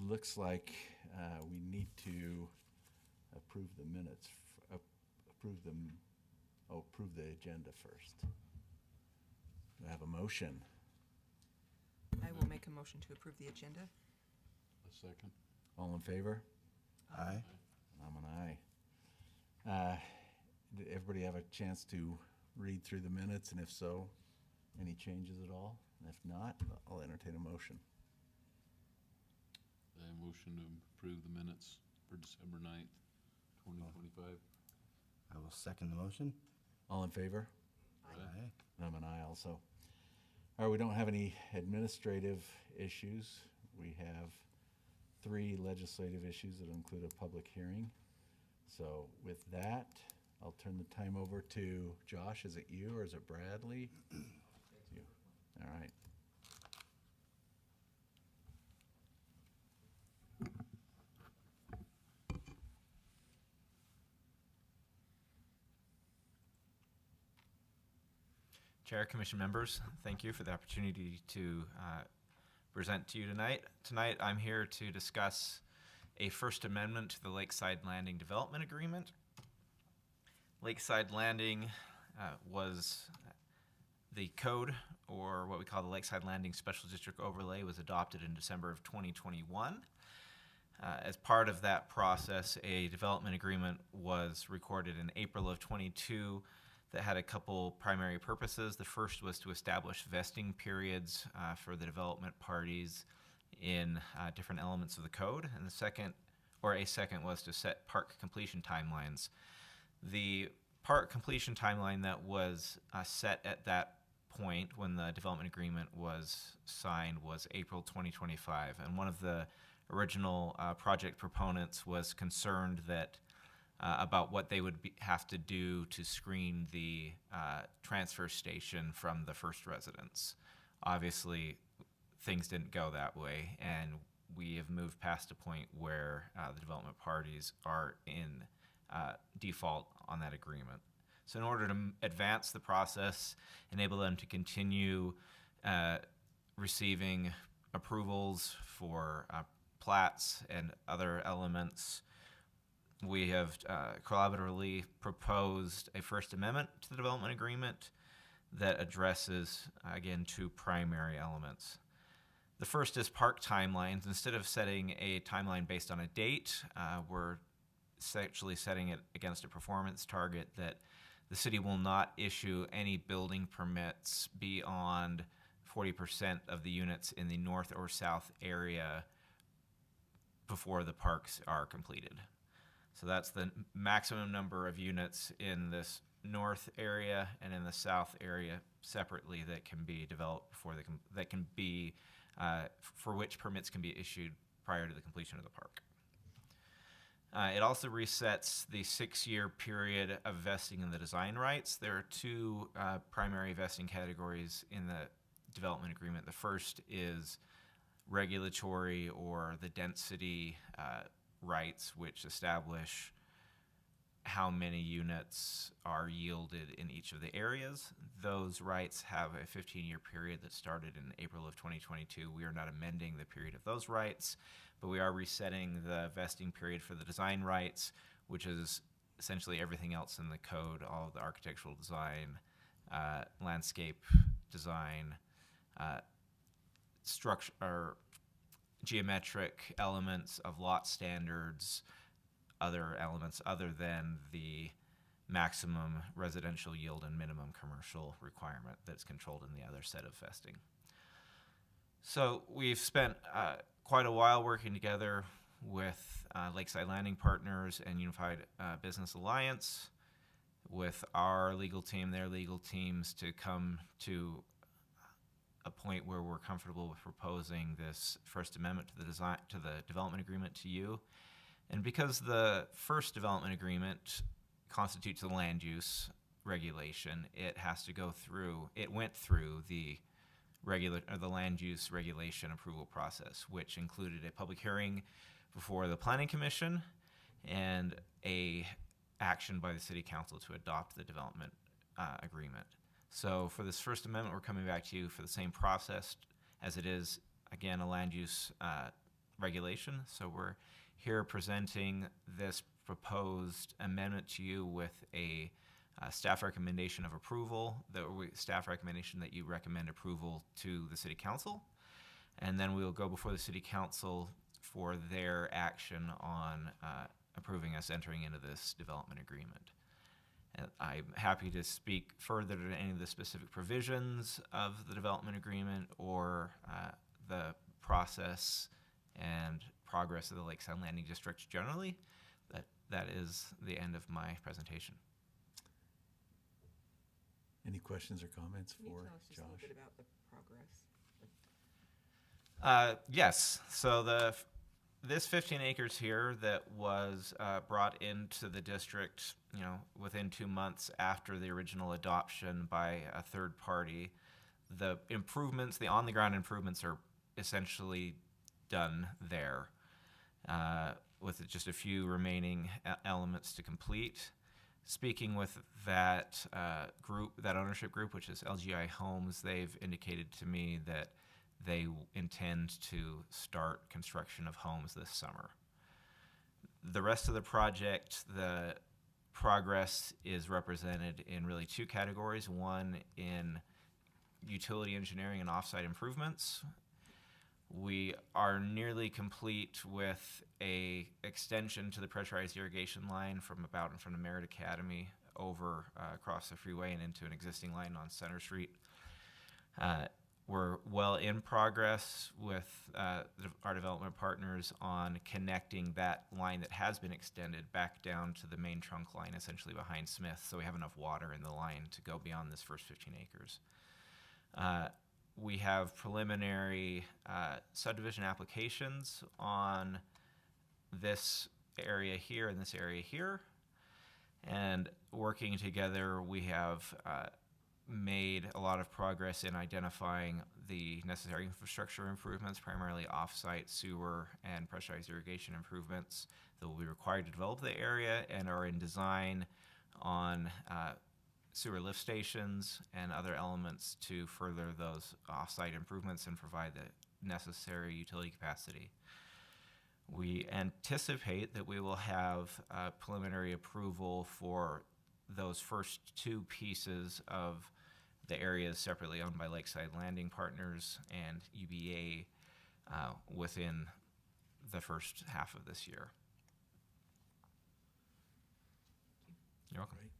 looks like we need to approve the minutes, approve the agenda first. Do I have a motion? I will make a motion to approve the agenda. A second. All in favor? Aye. I'm an aye. Did everybody have a chance to read through the minutes, and if so, any changes at all? And if not, I'll entertain a motion. A motion to approve the minutes for December 9th, 2025. I will second the motion. All in favor? Aye. I'm an aye also. All right, we don't have any administrative issues. We have 3 legislative issues that include a public hearing. So with that, I'll turn the time over to Josh. Is it you or is it Bradley? It's you. All right. Chair, Commission members, thank you for the opportunity to present to you tonight. Tonight, I'm here to discuss a First Amendment to the Lakeside Landing Development Agreement. Lakeside Landing was the code, or what we call the Lakeside Landing Special District Overlay, was adopted in December of 2021. As part of that process, a development agreement was recorded in April of 22 that had a couple primary purposes. The first was to establish vesting periods for the development parties in different elements of the code, and a second was to set park completion timelines. The park completion timeline that was set at that point when the development agreement was signed was April 2025, and one of the original project proponents was concerned that about what they would have to do to screen the transfer station from the first residence. Obviously, things didn't go that way, and we have moved past a point where the development parties are in default on that agreement. So in order to advance the process, enable them to continue receiving approvals for plats and other elements, we have collaboratively proposed a First Amendment to the development agreement that addresses, again, 2 primary elements. The first is park timelines. Instead of setting a timeline based on a date, we're actually setting it against a performance target that the city will not issue any building permits beyond 40% of the units in the north or south area before the parks are completed. So that's the maximum number of units in this north area and in the south area separately that can be developed before that can be for which permits can be issued prior to the completion of the park. It also resets the 6-year period of vesting in the design rights. There are 2 primary vesting categories in the development agreement. The first is regulatory or the density rights, which establish how many units are yielded in each of the areas. Those rights have a 15-year period that started in April of 2022. We are not amending the period of those rights, but we are resetting the vesting period for the design rights, which is essentially everything else in the code, all of the architectural design, landscape design, structure, or geometric elements of lot standards, other elements other than the maximum residential yield and minimum commercial requirement that's controlled in the other set of vesting. So we've spent quite a while working together with Lakeside Landing Partners and Unified Business Alliance, with our legal team, their legal teams, to come to a point where we're comfortable with proposing this First Amendment to the development agreement to you. And because the first development agreement constitutes a land use regulation, it went through the land use regulation approval process, which included a public hearing before the Planning Commission and a action by the City Council to adopt the development agreement. So for this First Amendment, we're coming back to you for the same process as it is, again, a land use regulation. So we're here presenting this proposed amendment to you with a staff recommendation of approval, staff recommendation that you recommend approval to the City Council. And then we will go before the City Council for their action on approving us entering into this development agreement. And I'm happy to speak further to any of the specific provisions of the development agreement or the process and progress of the Lakeside Landing District generally. That is the end of my presentation. Any questions or comments Can you for tell us just a little Josh? bit about the progress? Yes. So this 15 acres here that was brought into the district, within 2 months after the original adoption by a third party, the improvements, the on-the-ground improvements, are essentially done there, with just a few remaining elements to complete. Speaking with that that ownership group, which is LGI Homes, they've indicated to me that they intend to start construction of homes this summer. The rest of the project, the progress is represented in really two categories. One in utility engineering and offsite improvements. We are nearly complete with a extension to the pressurized irrigation line from about in front of Merritt Academy over across the freeway and into an existing line on Center Street. We're well in progress with our development partners on connecting that line that has been extended back down to the main trunk line, essentially behind Smith, so we have enough water in the line to go beyond this first 15 acres. We have preliminary subdivision applications on this area here and this area here. And working together, we have made a lot of progress in identifying the necessary infrastructure improvements, primarily off-site sewer and pressurized irrigation improvements that will be required to develop the area, and are in design on sewer lift stations and other elements to further those off-site improvements and provide the necessary utility capacity. We anticipate that we will have preliminary approval for those first two pieces of the areas separately owned by Lakeside Landing Partners and UBA within the first half of this year. You're welcome. Great.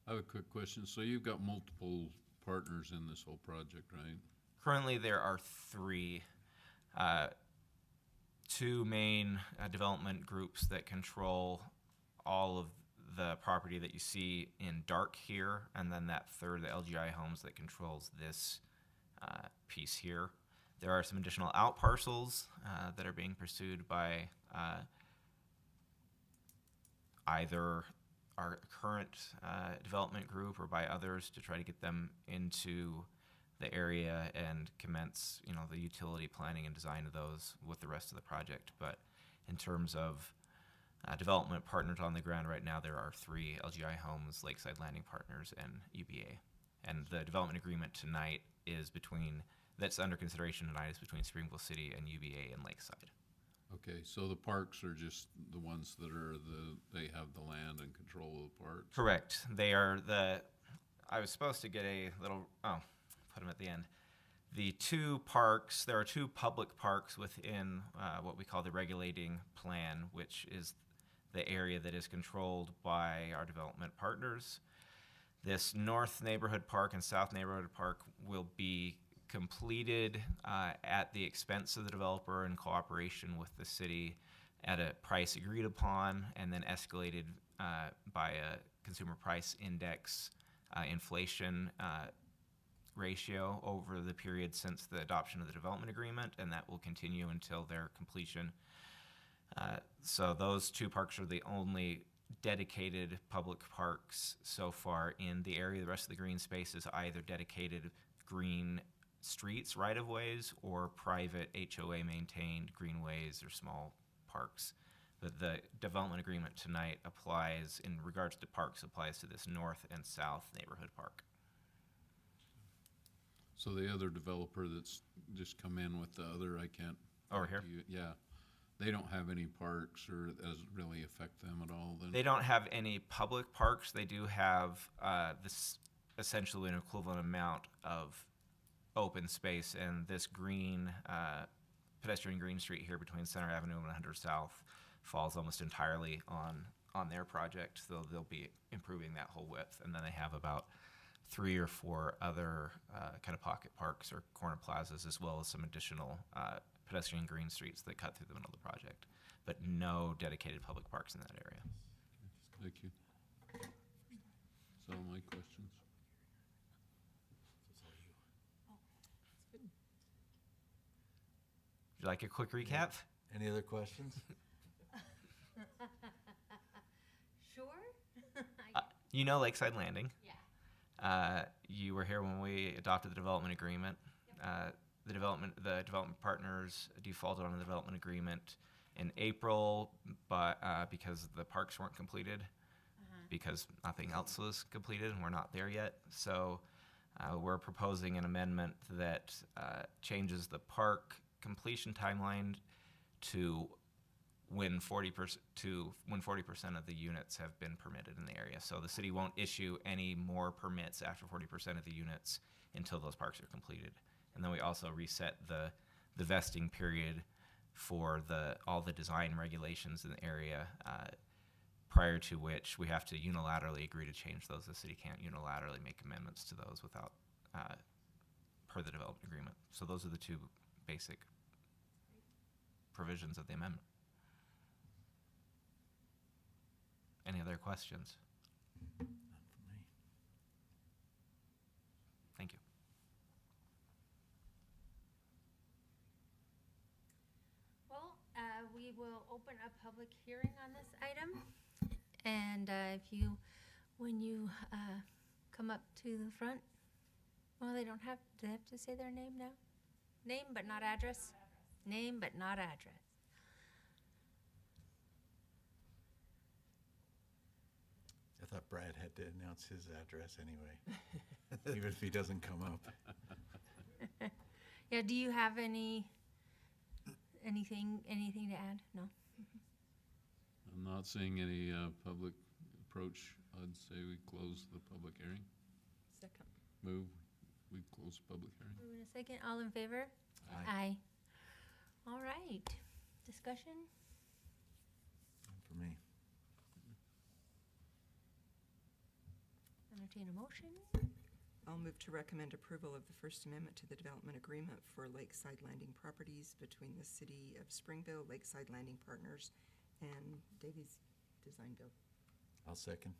I have a quick question. So you've got multiple partners in this whole project, right? Currently, there are three. Two main development groups that control all of the property that you see in dark here, and then that third, the LGI Homes, that controls this piece here. There are some additional out parcels that are being pursued by either our current development group or by others to try to get them into the area and commence, the utility planning and design of those with the rest of the project. But in terms of development partners on the ground right now, there are three: LGI Homes, Lakeside Landing Partners, and UBA. And the development agreement tonight that's under consideration tonight is between Springville City and UBA and Lakeside. Okay, so the parks are just the ones that they have the land and control of the parks? Correct. They are I was supposed to get a little, put them at the end. The two parks, there are two public parks within what we call the regulating plan, which is the area that is controlled by our development partners. This North Neighborhood Park and South Neighborhood Park will be completed at the expense of the developer in cooperation with the city at a price agreed upon, and then escalated by a consumer price index inflation ratio over the period since the adoption of the development agreement, and that will continue until their completion. So those two parks are the only dedicated public parks so far in the area. The rest of the green space is either dedicated green streets, right-of-ways, or private HOA-maintained greenways or small parks. But the development agreement tonight applies, in regards to parks, applies to this North and South Neighborhood Park. So the other developer that's just come in with the other, I can't Over here? Yeah. They don't have any parks, or it doesn't really affect them at all then? They don't have any public parks. They do have this essentially an equivalent amount of open space, and this green pedestrian green street here between Center Avenue and 100 South falls almost entirely on their project. So they'll be improving that whole width, and then they have about 3 or 4 other kind of pocket parks or corner plazas, as well as some additional pedestrian green streets that cut through the middle of the project, but no dedicated public parks in that area. Thank you. That's all my questions. Would you like a quick recap? Any other questions? Sure? You know Lakeside Landing. Yeah. You were here when we adopted the development agreement. The development partners defaulted on the development agreement in April, but because the parks weren't completed, because nothing else was completed, and we're not there yet. So we're proposing an amendment that changes the park completion timeline to when 40% of the units have been permitted in the area. So the city won't issue any more permits after 40% of the units until those parks are completed. And then we also reset the vesting period for all the design regulations in the area, prior to which we have to unilaterally agree to change those. The city can't unilaterally make amendments to those without per the development agreement. So those are the 2 basic provisions of the amendment. Any other questions? Not for me. Thank you. Well, we will open a public hearing on this item. And when you come up to the front, well, do they have to say their name now? Name but not address? Name but not address. I thought Brad had to announce his address anyway, even if he doesn't come up. Yeah, do you have anything to add? No? I'm not seeing any public approach. I'd say we close the public hearing. Second. Move, we close the public hearing. Move in a second. All in favor? Aye. All right. Discussion? Not for me. Entertain a motion? I'll move to recommend approval of the First Amendment to the development agreement for Lakeside Landing properties between the City of Springville, Lakeside Landing Partners, and Davies Design Build. I'll second.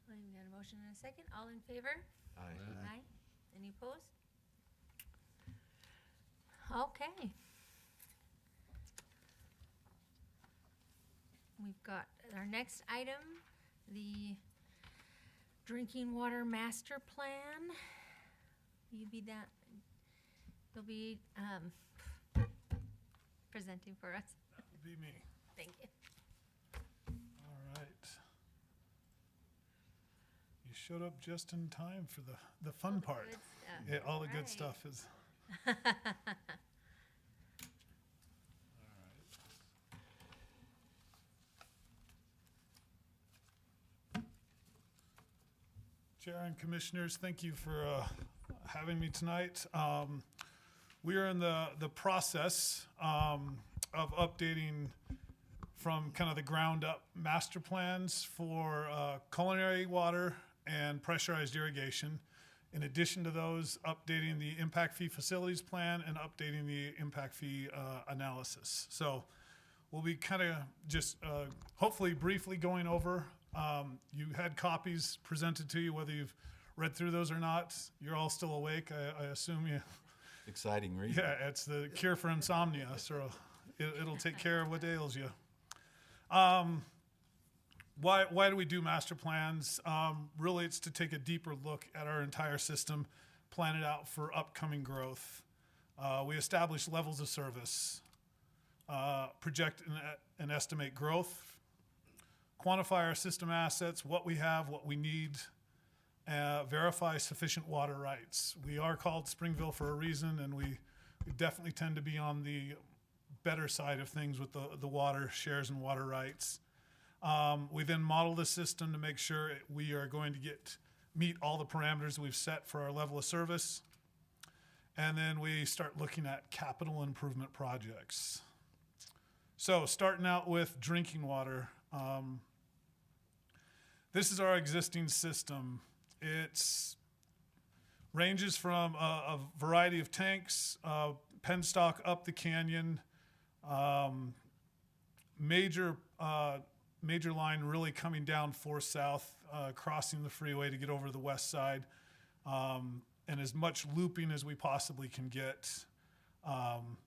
I've got a motion and a second. All in favor? Aye. Aye. Any opposed? Okay. We've got our next item, the drinking water master plan. You'll be presenting for us. That would be me. Thank you. All right. You showed up just in time for the fun part. Good stuff. Yeah, all the Right. good stuff is. Chair and Commissioners, thank you for having me tonight. We are in the process of updating from kind of the ground up master plans for culinary water and pressurized irrigation. In addition to those, updating the impact fee facilities plan and updating the impact fee analysis. So we'll be kind of just hopefully briefly going over. You had copies presented to you, whether you've read through those or not. You're all still awake, I assume you. Exciting read. Yeah, it's the cure for insomnia, so it'll take care of what ails you. Why do we do master plans? Really, it's to take a deeper look at our entire system, plan it out for upcoming growth. We establish levels of service, project and estimate growth, quantify our system assets, what we have, what we need, verify sufficient water rights. We are called Springville for a reason, and we definitely tend to be on the better side of things with the water shares and water rights. We then model the system to make sure we are going to meet all the parameters we've set for our level of service. And then we start looking at capital improvement projects. So starting out with drinking water. This is our existing system. It ranges from a variety of tanks, penstock up the canyon, major line really coming down 4 South, crossing the freeway to get over to the west side, and as much looping as we possibly can get.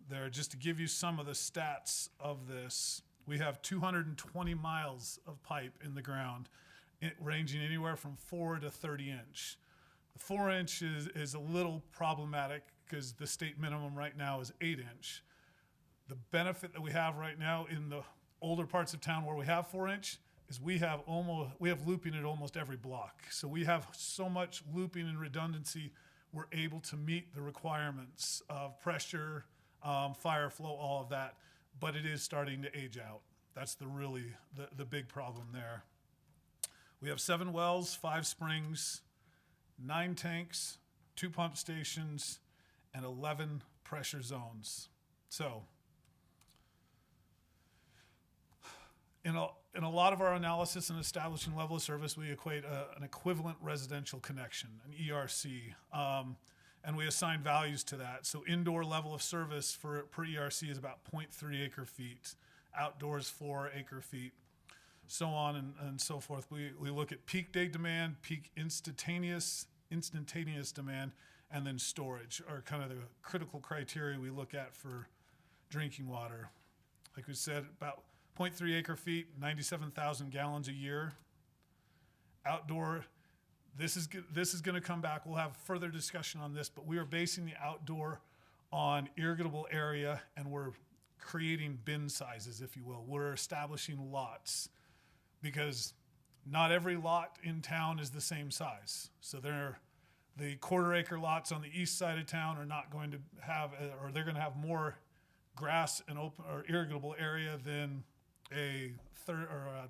There, just to give you some of the stats of this, we have 220 miles of pipe in the ground, ranging anywhere from 4 to 30 inch. The 4 inch is a little problematic because the state minimum right now is 8 inch. The benefit that we have right now in the older parts of town where we have 4 inch is we have looping at almost every block. So we have so much looping and redundancy, we're able to meet the requirements of pressure, fire flow, all of that, but it is starting to age out. That's the big problem there. We have 7 wells, 5 springs, 9 tanks, 2 pump stations, and 11 pressure zones. So, in a lot of our analysis and establishing level of service, we equate an equivalent residential connection, an ERC, and we assign values to that. So indoor level of service per ERC is about 0.3 acre feet, outdoors 4 acre feet, so on and so forth. We look at peak day demand, peak instantaneous demand, and then storage are kind of the critical criteria we look at for drinking water. Like we said, about 0.3 acre feet, 97,000 gallons a year. Outdoor, this is going to come back. We'll have further discussion on this, but we are basing the outdoor on irrigable area, and we're creating bin sizes, if you will. We're establishing lots because not every lot in town is the same size. So the quarter acre lots on the east side of town are not going to have, or they're going to have more grass and open or irrigable area than a 1/8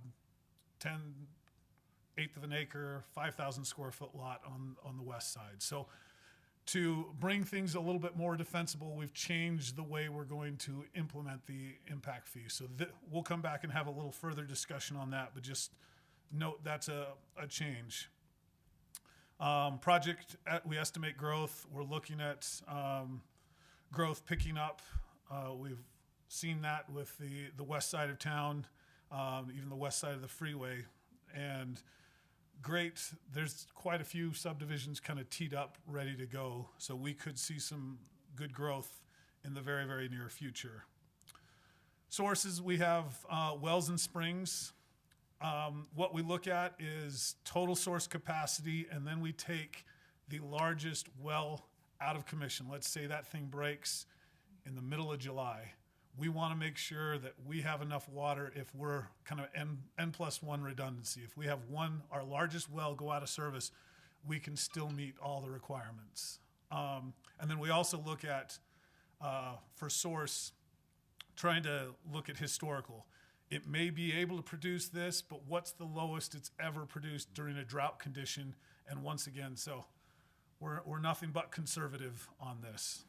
of an acre, 5,000 square foot lot on the west side. So to bring things a little bit more defensible, we've changed the way we're going to implement the impact fee. So we'll come back and have a little further discussion on that, but just note that's a change. Project, we estimate growth. We're looking at growth picking up. We've seen that with the west side of town, even the west side of the freeway. And great, there's quite a few subdivisions kind of teed up, ready to go. So we could see some good growth in the very, very near future. Sources, we have wells and springs. What we look at is total source capacity, and then we take the largest well out of commission. Let's say that thing breaks in the middle of July. We want to make sure that we have enough water if we're kind of N+1 redundancy. If we have our largest well go out of service, we can still meet all the requirements. And then we also look at, for source, trying to look at historical. It may be able to produce this, but what's the lowest it's ever produced during a drought condition? And once again, so we're nothing but conservative on this.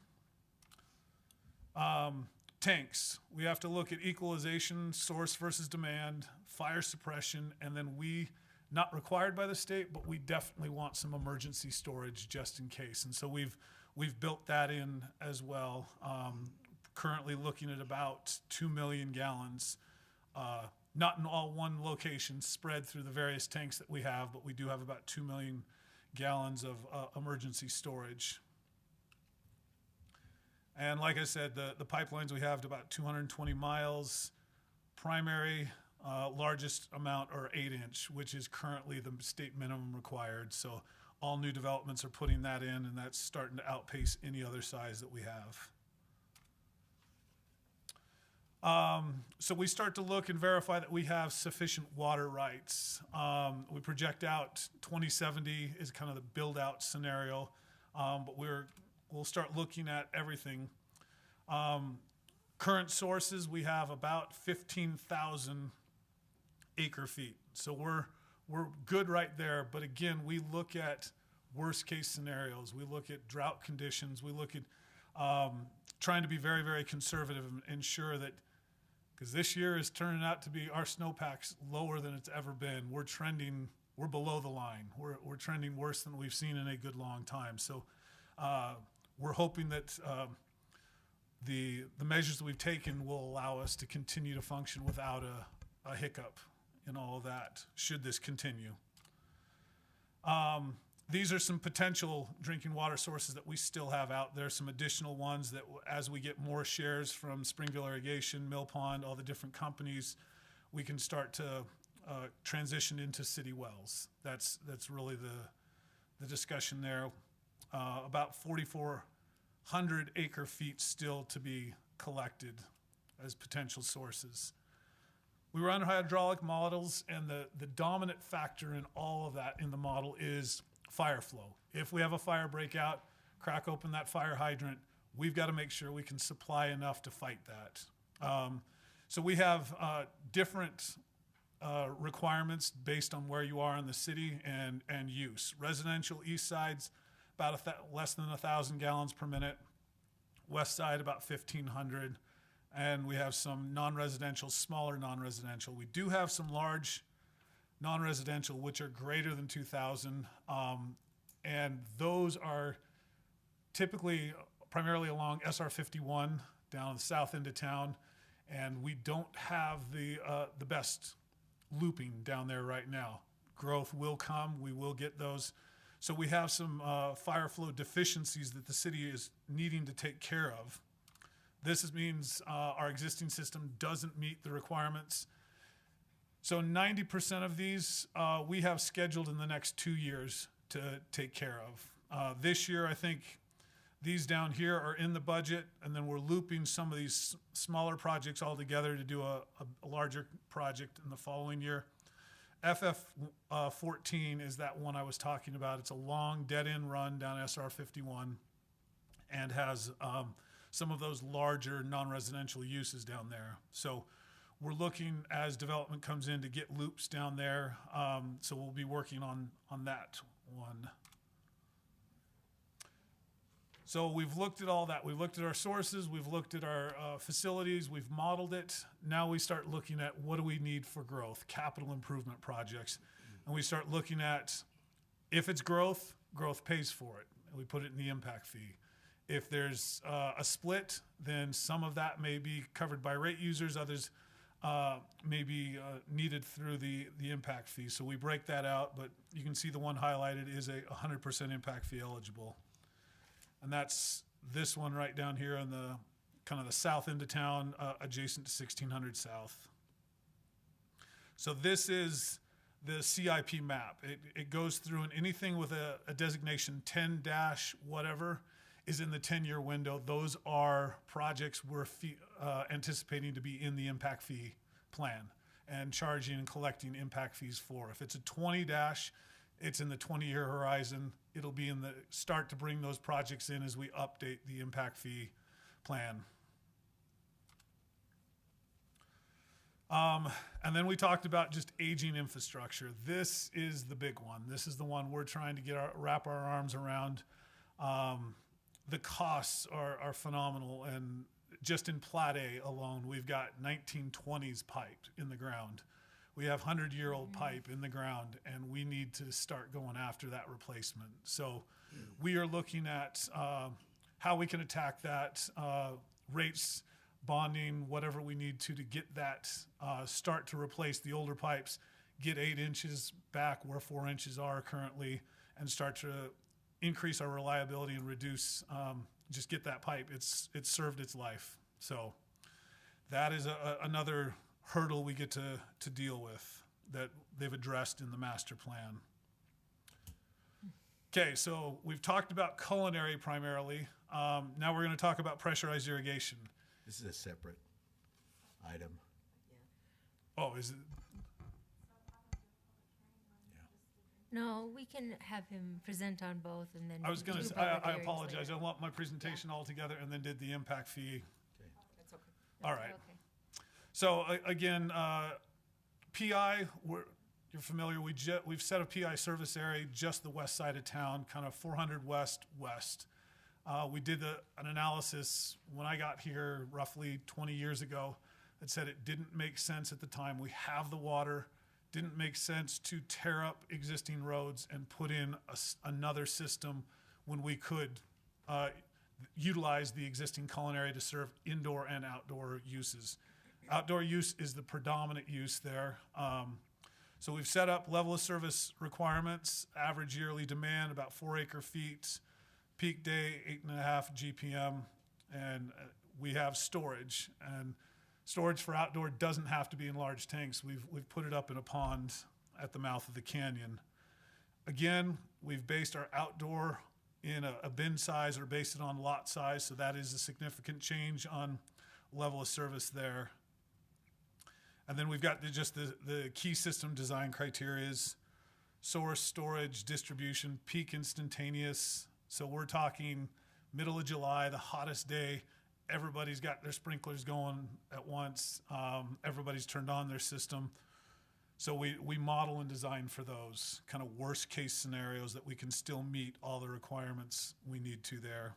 Tanks, we have to look at equalization, source versus demand, fire suppression, and then not required by the state, but we definitely want some emergency storage just in case. And so we've built that in as well. Currently looking at about 2 million gallons, not in all one location, spread through the various tanks that we have, but we do have about 2 million gallons of emergency storage. And like I said, the pipelines we have to about 220 miles. Primary, largest amount are 8 inch, which is currently the state minimum required. So all new developments are putting that in, and that's starting to outpace any other size that we have. So we start to look and verify that we have sufficient water rights. We project out 2070 is kind of the build out scenario, but we'll start looking at everything. Current sources, we have about 15,000 acre feet. So we're good right there. But again, we look at worst case scenarios. We look at drought conditions. We look at trying to be very, very conservative and ensure that, because this year is turning out to be our snowpack's lower than it's ever been. We're below the line. We're trending worse than we've seen in a good long time. So we're hoping that the measures that we've taken will allow us to continue to function without a hiccup in all of that, should this continue. These are some potential drinking water sources that we still have out there, some additional ones that as we get more shares from Springville Irrigation, Mill Pond, all the different companies, we can start to transition into city wells. That's really the discussion there. About 4,400 acre feet still to be collected as potential sources. We run hydraulic models, and the dominant factor in all of that in the model is fire flow. If we have a fire breakout, crack open that fire hydrant, we've got to make sure we can supply enough to fight that. So we have different requirements based on where you are in the city and use. Residential east side's about less than 1,000 gallons per minute. West side about 1,500. And we have some non-residential, smaller non-residential. We do have some large non-residential, which are greater than 2,000. And those are typically primarily along SR 51 down the south end of town. And we don't have the best looping down there right now. Growth will come. We will get those. So we have some fire flow deficiencies that the city is needing to take care of. This means our existing system doesn't meet the requirements. So 90% of these we have scheduled in the next 2 years to take care of. This year, I think these down here are in the budget, and then we're looping some of these smaller projects all together to do a larger project in the following year. FF 14 is that one I was talking about. It's a long dead-end run down SR 51 and has some of those larger non-residential uses down there. So we're looking as development comes in to get loops down there. So we'll be working on that one. So we've looked at all that. We've looked at our sources. We've looked at our facilities. We've modeled it. Now we start looking at what do we need for growth, capital improvement projects. And we start looking at if it's growth, growth pays for it. And we put it in the impact fee. If there's a split, then some of that may be covered by rate users. Others may be needed through the impact fee. So we break that out, but you can see the one highlighted is a 100% impact fee eligible. And that's this one right down here on the kind of the south end of town, adjacent to 1600 South. So this is the CIP map. It goes through, and anything with a designation 10-whatever is in the 10-year window. Those are projects we're anticipating to be in the impact fee plan and charging and collecting impact fees for. If it's a 20-, it's in the 20-year horizon. It'll be in the start to bring those projects in as we update the impact fee plan. And then we talked about just aging infrastructure. This is the big one. This is the one we're trying to wrap our arms around. The costs are phenomenal, and just in Plat A alone, we've got 1920s pipe in the ground. We have 100-year-old pipe in the ground, and we need to start going after that replacement. So we are looking at how we can attack that, rates, bonding, whatever we need to get that start to replace the older pipes, get 8 inches back where 4 inches are currently, and start to increase our reliability and reduce, just get that pipe. It's served its life. So that is another hurdle we get to deal with that they've addressed in the master plan. Okay, so we've talked about culinary primarily. Now we're going to talk about pressurized irrigation. This is a separate item. Oh, is it? No, we can have him present on both and then. I was going to do say, public I hearings apologize. later. I lumped my presentation all together and then did the impact fee. That's okay. All right. Okay. So again, PI, you're familiar. We've set a PI service area just the west side of town, kind of 400 west. We did an analysis when I got here roughly 20 years ago that said it didn't make sense at the time. We have the water. Didn't make sense to tear up existing roads and put in another system when we could utilize the existing culinary to serve indoor and outdoor uses. Outdoor use is the predominant use there. So we've set up level of service requirements, average yearly demand about 4 acre feet, peak day 8.5 GPM, and we have storage. And storage for outdoor doesn't have to be in large tanks. We've put it up in a pond at the mouth of the canyon. Again, we've based our outdoor in a bin size or based it on lot size, so that is a significant change on level of service there. And then we've got the key system design criterias: source, storage, distribution, peak instantaneous. So we're talking middle of July, the hottest day. Everybody's got their sprinklers going at once. Everybody's turned on their system. So we model and design for those kind of worst case scenarios that we can still meet all the requirements we need to there.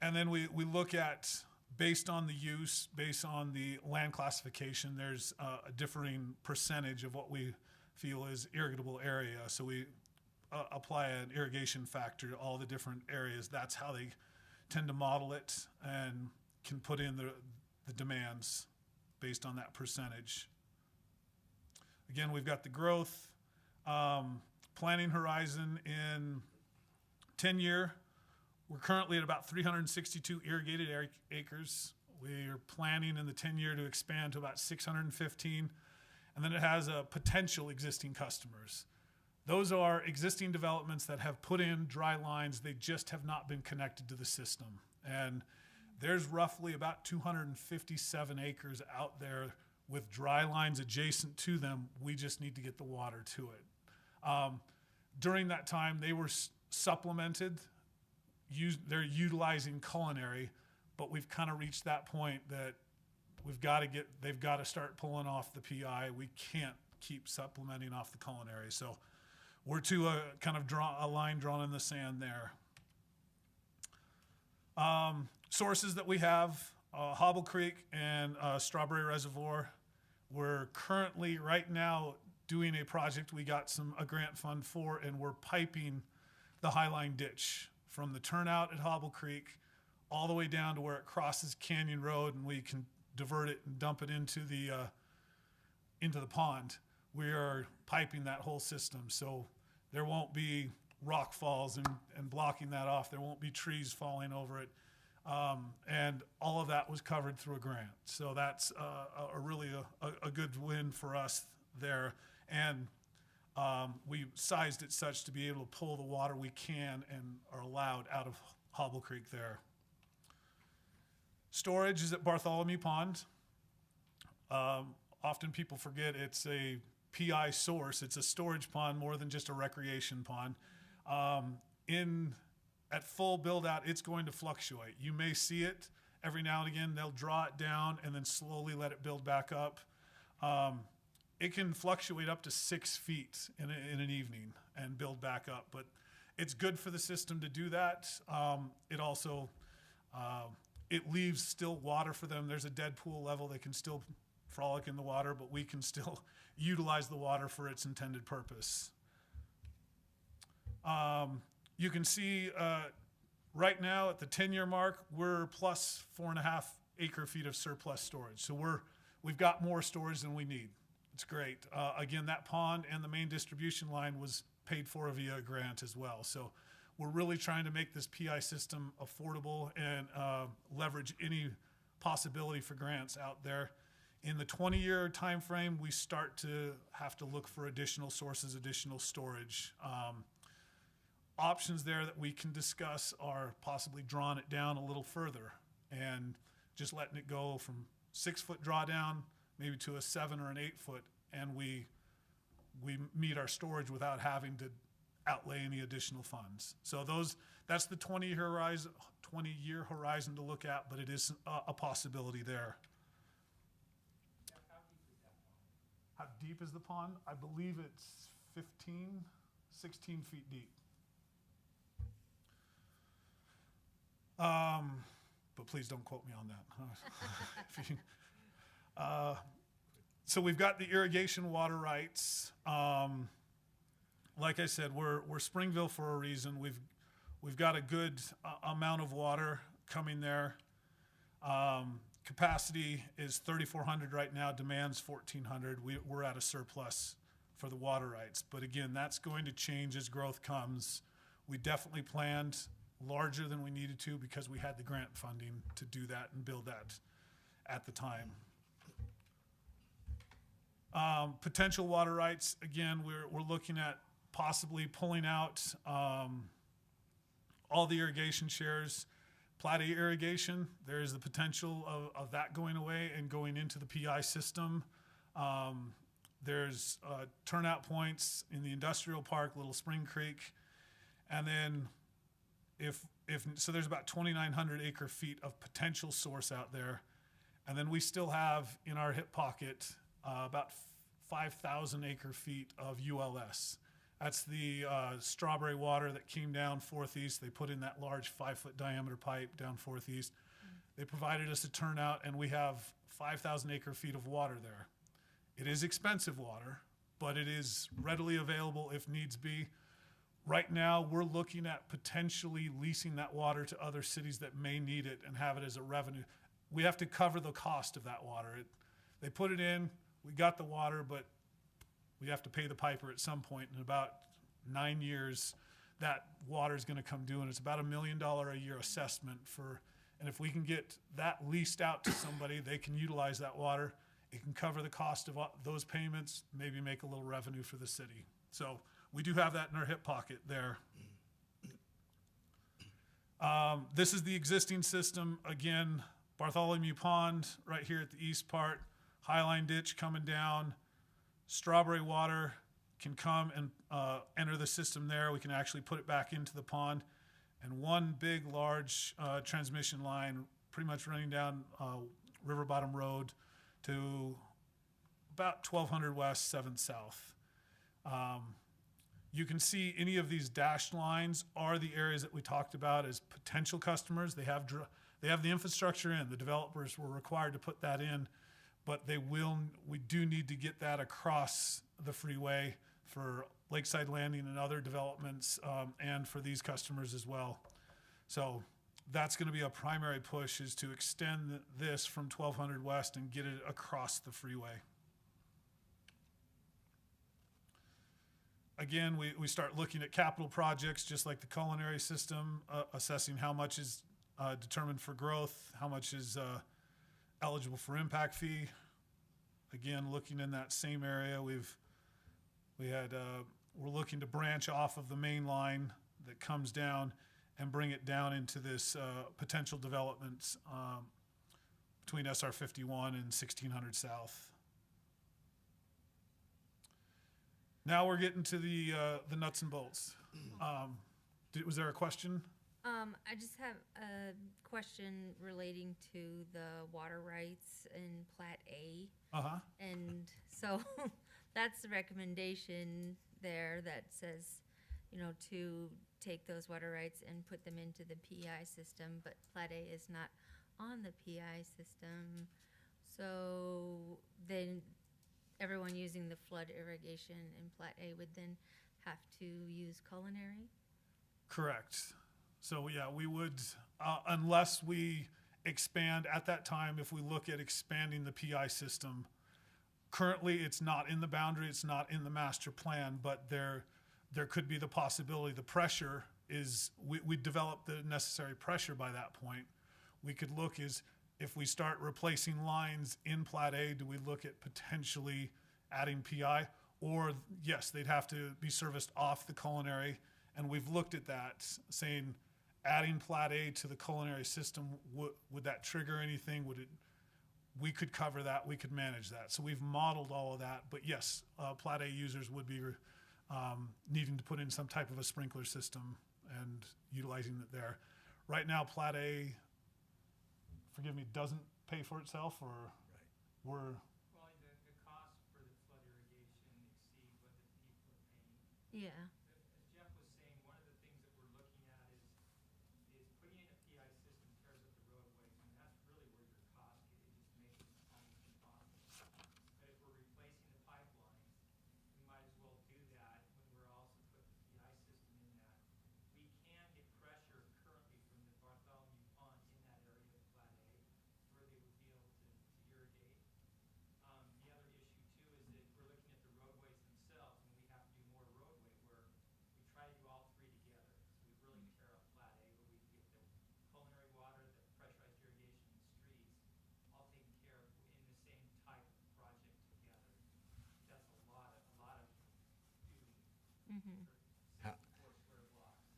And then we look at, based on the use, based on the land classification, there's a differing percentage of what we feel is irrigable area. So we apply an irrigation factor to all the different areas. That's how they tend to model it and can put in the demands based on that percentage. Again, we've got the growth, planning horizon in 10-year. We're currently at about 362 irrigated acres. We are planning in the 10-year to expand to about 615. And then it has a potential existing customers. Those are existing developments that have put in dry lines. They just have not been connected to the system. And there's roughly about 257 acres out there with dry lines adjacent to them. We just need to get the water to it. During that time, they were supplemented. They're utilizing culinary, but we've kind of reached that point that they've got to start pulling off the PI. We can't keep supplementing off the culinary. So we're to kind of draw a line drawn in the sand there. Sources that we have, Hobble Creek and Strawberry Reservoir. We're currently right now doing a project we got a grant fund for, and we're piping the Highline ditch from the turnout at Hobble Creek all the way down to where it crosses Canyon Road, and we can divert it and dump it into the pond. We are piping that whole system, so there won't be rock falls and blocking that off. There won't be trees falling over it. And all of that was covered through a grant. So that's really a good win for us there. And we sized it such to be able to pull the water we can and are allowed out of Hobble Creek there. Storage is at Bartholomew Pond. Often people forget it's a PI source. It's a storage pond more than just a recreation pond. At full build out, it's going to fluctuate. You may see it every now and again. They'll draw it down and then slowly let it build back up. It can fluctuate up to 6 feet in an evening and build back up, but it's good for the system to do that. It also, it leaves still water for them. There's a dead pool level. They can still frolic in the water, but we can still utilize the water for its intended purpose. You can see right now at the 10-year mark, we're plus 4.5 acre feet of surplus storage. So we've got more storage than we need. It's great. Again, that pond and the main distribution line was paid for via a grant as well. So we're really trying to make this PI system affordable and leverage any possibility for grants out there. In the 20-year time frame, we start to have to look for additional sources, additional storage. Options there that we can discuss are possibly drawing it down a little further and just letting it go from 6-foot drawdown maybe to a 7 or an 8 foot, and we meet our storage without having to outlay any additional funds. So that's the 20-year horizon to look at, but it is a possibility there. How deep is the pond? I believe it's 15, 16 feet deep. But please don't quote me on that. So we've got the irrigation water rights. Like I said, we're Springville for a reason. We've got a good amount of water coming there. Capacity is 3,400 right now. Demand's 1,400. We're at a surplus for the water rights. But again, that's going to change as growth comes. We definitely planned larger than we needed to because we had the grant funding to do that and build that at the time. Potential water rights, again, we're looking at possibly pulling out all the irrigation shares. Plat A irrigation, there is the potential of that going away and going into the PI system. There's turnout points in the industrial park, Little Spring Creek. And then so there's about 2,900 acre feet of potential source out there. And then we still have in our hip pocket about 5,000 acre feet of ULS. That's the strawberry water that came down Fortheast. They put in that large 5-foot diameter pipe down Fortheast. They provided us a turnout, and we have 5,000 acre feet of water there. It is expensive water, but it is readily available if needs be. Right now, we're looking at potentially leasing that water to other cities that may need it and have it as a revenue. We have to cover the cost of that water. They put it in, we got the water, but we have to pay the piper at some point. In about 9 years, that water is going to come due, and it's about $1 million a year assessment and if we can get that leased out to somebody, they can utilize that water. It can cover the cost of those payments, maybe make a little revenue for the city. So we do have that in our hip pocket there. This is the existing system. Again, Bartholomew Pond right here at the east part, Highline Ditch coming down. Strawberry water can come and enter the system there. We can actually put it back into the pond. And one big, large transmission line pretty much running down River Bottom Road to about 1,200 west, 7 south. You can see any of these dashed lines are the areas that we talked about as potential customers. They have the infrastructure in. The developers were required to put that in, but we do need to get that across the freeway for Lakeside Landing and other developments, and for these customers as well. So that's going to be a primary push, is to extend this from 1,200 west and get it across the freeway. Again, we start looking at capital projects just like the culinary system, assessing how much is determined for growth, how much is eligible for impact fee. Again, looking in that same area, we're looking to branch off of the main line that comes down and bring it down into this potential developments between SR 51 and 1600 South. Now we're getting to the nuts and bolts. Was there a question? I just have a question relating to the water rights in Plat A. Uh-huh. And so that's the recommendation there that says, to take those water rights and put them into the PI system, but Plat A is not on the PI system. So then everyone using the flood irrigation in Plat A would then have to use culinary? Correct. So yeah, we would, unless we expand at that time, if we look at expanding the PI system, currently it's not in the boundary, it's not in the master plan, but there could be the possibility. The pressure is, we develop the necessary pressure by that point. We could look if we start replacing lines in Plat A, do we look at potentially adding PI? Or yes, they'd have to be serviced off the culinary. And we've looked at that, saying adding Plat A to the culinary system, would that trigger anything? We could cover that, we could manage that. So we've modeled all of that. But yes, Plat A users would be needing to put in some type of a sprinkler system and utilizing it there. Right now, Plat A, forgive me, doesn't pay for itself, or we're, Well, the cost for the flood irrigation exceed what the people are paying. Yeah. As Jeff was saying, one of the things that we're looking at is putting in a PI system tears up the roadways, and that's really where your cost, it just makes it almost impossible. But if we're replacing the pipelines, we might as well do that when we're also putting the PI system in that. We can get pressure currently from the Bartholomew Pond in that area of Plat A, where they would be able to irrigate. The other issue too is that we're looking at the roadways themselves, and we have to do more roadway where we try to do all three together. So we really tear up Plat A, but we can get the culinary water, the pressurized irrigation, and the streets all taken care of in the same type of project together. That's a lot of doing for 64 square blocks.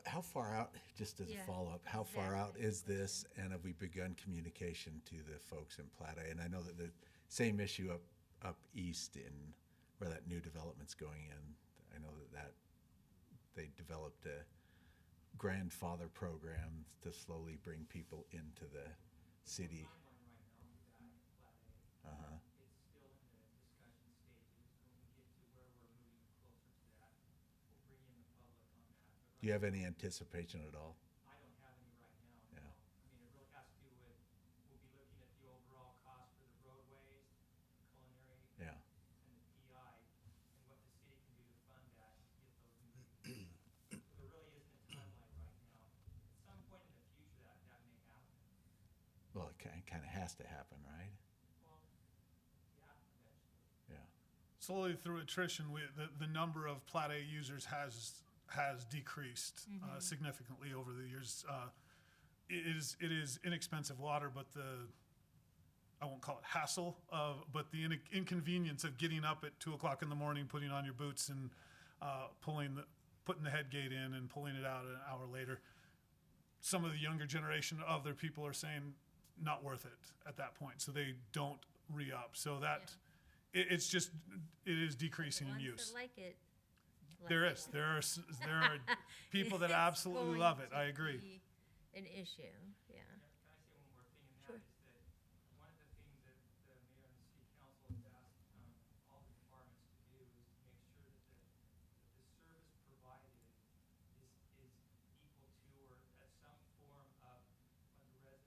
How far out, just as a Yeah, follow-up, how far out exactly. is this, and have we begun communication to the folks in Plat A? And I know that the same issue up east in where that new development's going in, I know that they developed a grandfather program to slowly bring people into the city. Timeline right now with that in Plat A. Uh-huh. It's still in the discussion stages. When we get to where we're moving closer to that, we'll bring in the public on that. But Do you right have any anticipation at all? I don't have any right now, Yeah. no. I mean, it really has to do with, we'll be looking at the overall cost for the roadways, culinary, Yeah. and the PI, and what the city can do to fund that, to get those moving. So there really isn't a timeline right now. At some point in the future, that may happen. Well, it kind of has to happen, right? Well, yeah, eventually. Yeah. slowly through attrition, the number of Plat A users has decreased significantly over the years. It is inexpensive water, but I won't call it hassle, but the inconvenience of getting up at 2 o'clock in the morning, putting on your boots and putting the head gate in and pulling it out an hour later. Some of the younger generation of their people are saying not worth it at that point, so they don't re-up. So that it is decreasing in Ones use. that like it. There like is. it. There are people that It's absolutely going love it. to I agree. be An issue, yeah. Can I say one more thing, and Sure. that is that one of the things that the mayor and the city council has asked all the departments to do is to make sure that the service provided is equal to or at some form of what the residents are paying for it.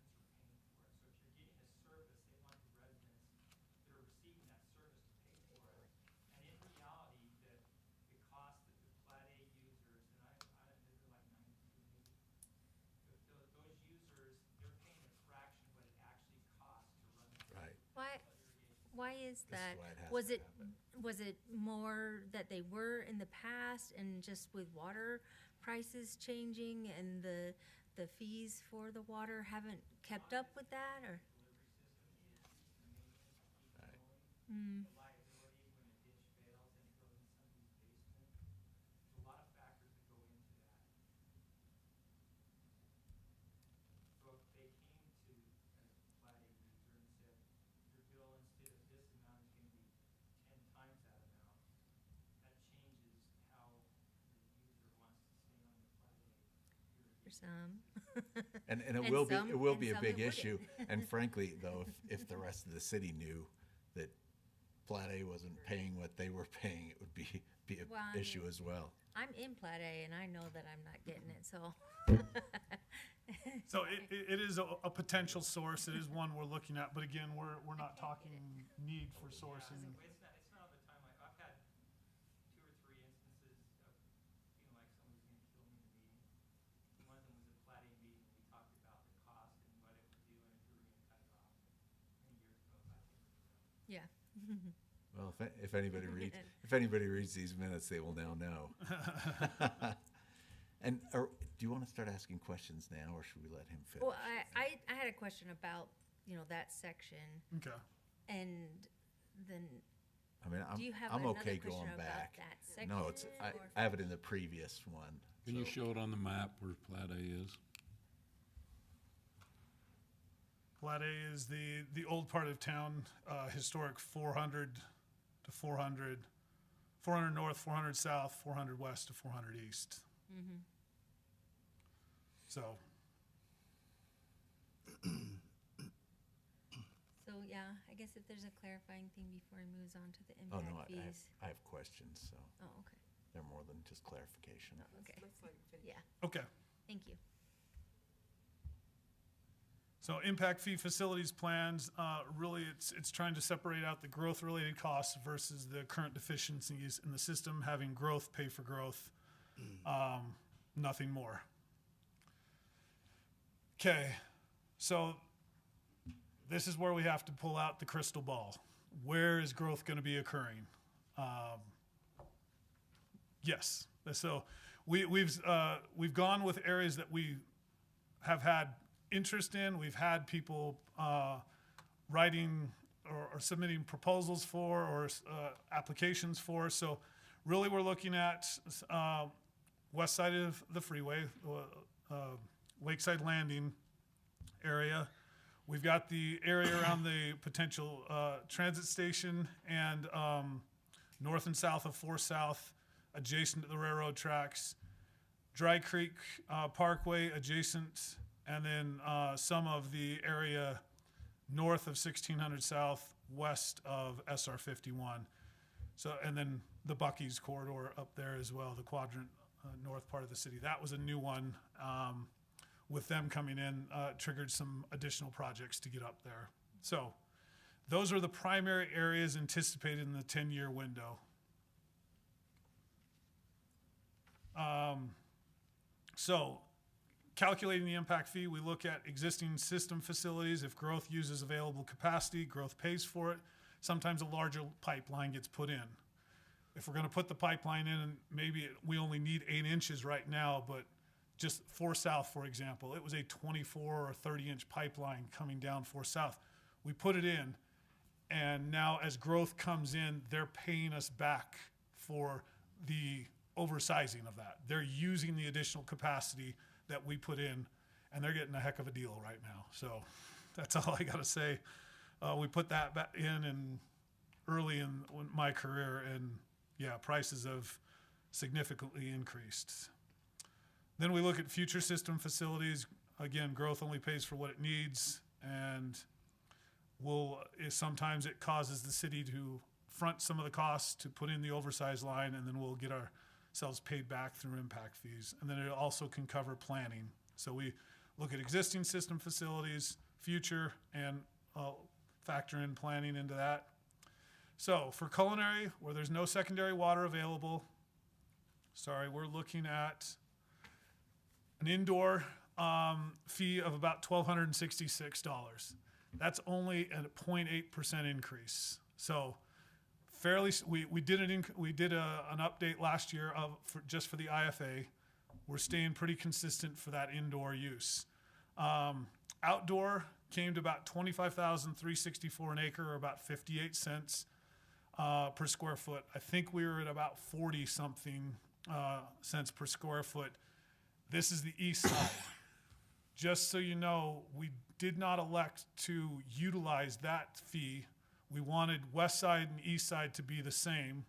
So if you're getting a service, they want the residents that are receiving that service to pay for it. And in reality, the cost that the Plat A users, and I don't know, they're like 92 maybe, those users, they're paying a fraction of what it actually costs to run that Right. Why is This is that? why it has Was to it, happen. was it more that they were in the past and just with water prices changing and the fees for the water haven't kept up with that, or? Right. Mm, the liability when a ditch fails and it goes in somebody's basement. There's a lot of factors that go into that. So if they came to a Plat A user and said, your bill instead of this amount is gonna be 10 times that amount, that changes how the user wants to stay on the Plat A. for some. And it And will be, some- it will and be a some big it issue. wouldn't. And frankly, though, if the rest of the city knew that Plat A wasn't paying what they were paying, it would be Well, I an issue mean- as well. I'm in Plat A and I know that I'm not getting it, so. So it is a potential source. It is one we're looking at, but again, we're not talking need for sourcing. It's not on the timeline. I've had 2 or 3 instances of feeling like somebody's gonna kill me in a meeting. One of them was a Plat A meeting, and we talked about the cost and what it would do, and if we were gonna cut it off many years ago, I think. Yeah. Well, if anybody reads these minutes, they will now know. And do you want to start asking questions now, or should we let him finish? Well, I had a question about, that section Okay. and then, I mean, do you have I'm another okay question going about back. that section? No, or- I have it in the previous one. Can you so- show it on the map where Plat A is? Plat A is the old part of town, historic 400 to 400 400 north, 400 south, 400 west to 400 east. So, So, yeah, I guess if there's a clarifying thing before he moves on to the Oh, impact no, fees. I have questions, so Oh, okay, they're more than just clarification. okay, Let's let him finish. yeah, okay. thank you. So impact fee facilities plans, really it's trying to separate out the growth related costs versus the current deficiencies in the system, having growth pay for growth, nothing more. Okay, so this is where we have to pull out the crystal ball. Where is growth going to be occurring? Yes, so we've gone with areas that we have had interest in. We've had people writing or submitting proposals for or applications for. So really we're looking at west side of the freeway, Lakeside Landing area. We've got the area around the potential transit station and north and south of 4 South, adjacent to the railroad tracks. Dry Creek Parkway adjacent, and then some of the area north of 1600 South, west of SR 51. So, and then the Buc-ee's corridor up there as well, the quadrant north part of the city. That was a new one. With them coming in, triggered some additional projects to get up there. So those are the primary areas anticipated in the 10-year window. So calculating the impact fee, we look at existing system facilities. If growth uses available capacity, growth pays for it. Sometimes a larger pipeline gets put in. If we're going to put the pipeline in, and maybe we only need 8 inches right now, but just 4 South, for example, it was a 24 or 30-inch pipeline coming down 4 South. We put it in, and now as growth comes in, they're paying us back for the oversizing of that. They're using the additional capacity that we put in, and they're getting a heck of a deal right now. So that's all I got to say. We put that back in early in my career, and yeah, prices have significantly increased. Then we look at future system facilities. Again, growth only pays for what it needs, and sometimes it causes the city to front some of the costs to put in the oversized line, and then we'll get ourselves paid back through impact fees. And then it also can cover planning. So we look at existing system facilities, future, and factor in planning into that. So for culinary, where there's no secondary water available, we're looking at an indoor fee of about $1,266. That's only a 0.8% increase. So fairly, we did an update last year just for the IFA. We're staying pretty consistent for that indoor use. Outdoor came to about $25,364 an acre, or about 58 cents per square foot. I think we were at about 40 something cents per square foot. This is the east side. Just so you know, we did not elect to utilize that fee. We wanted west side and east side to be the same.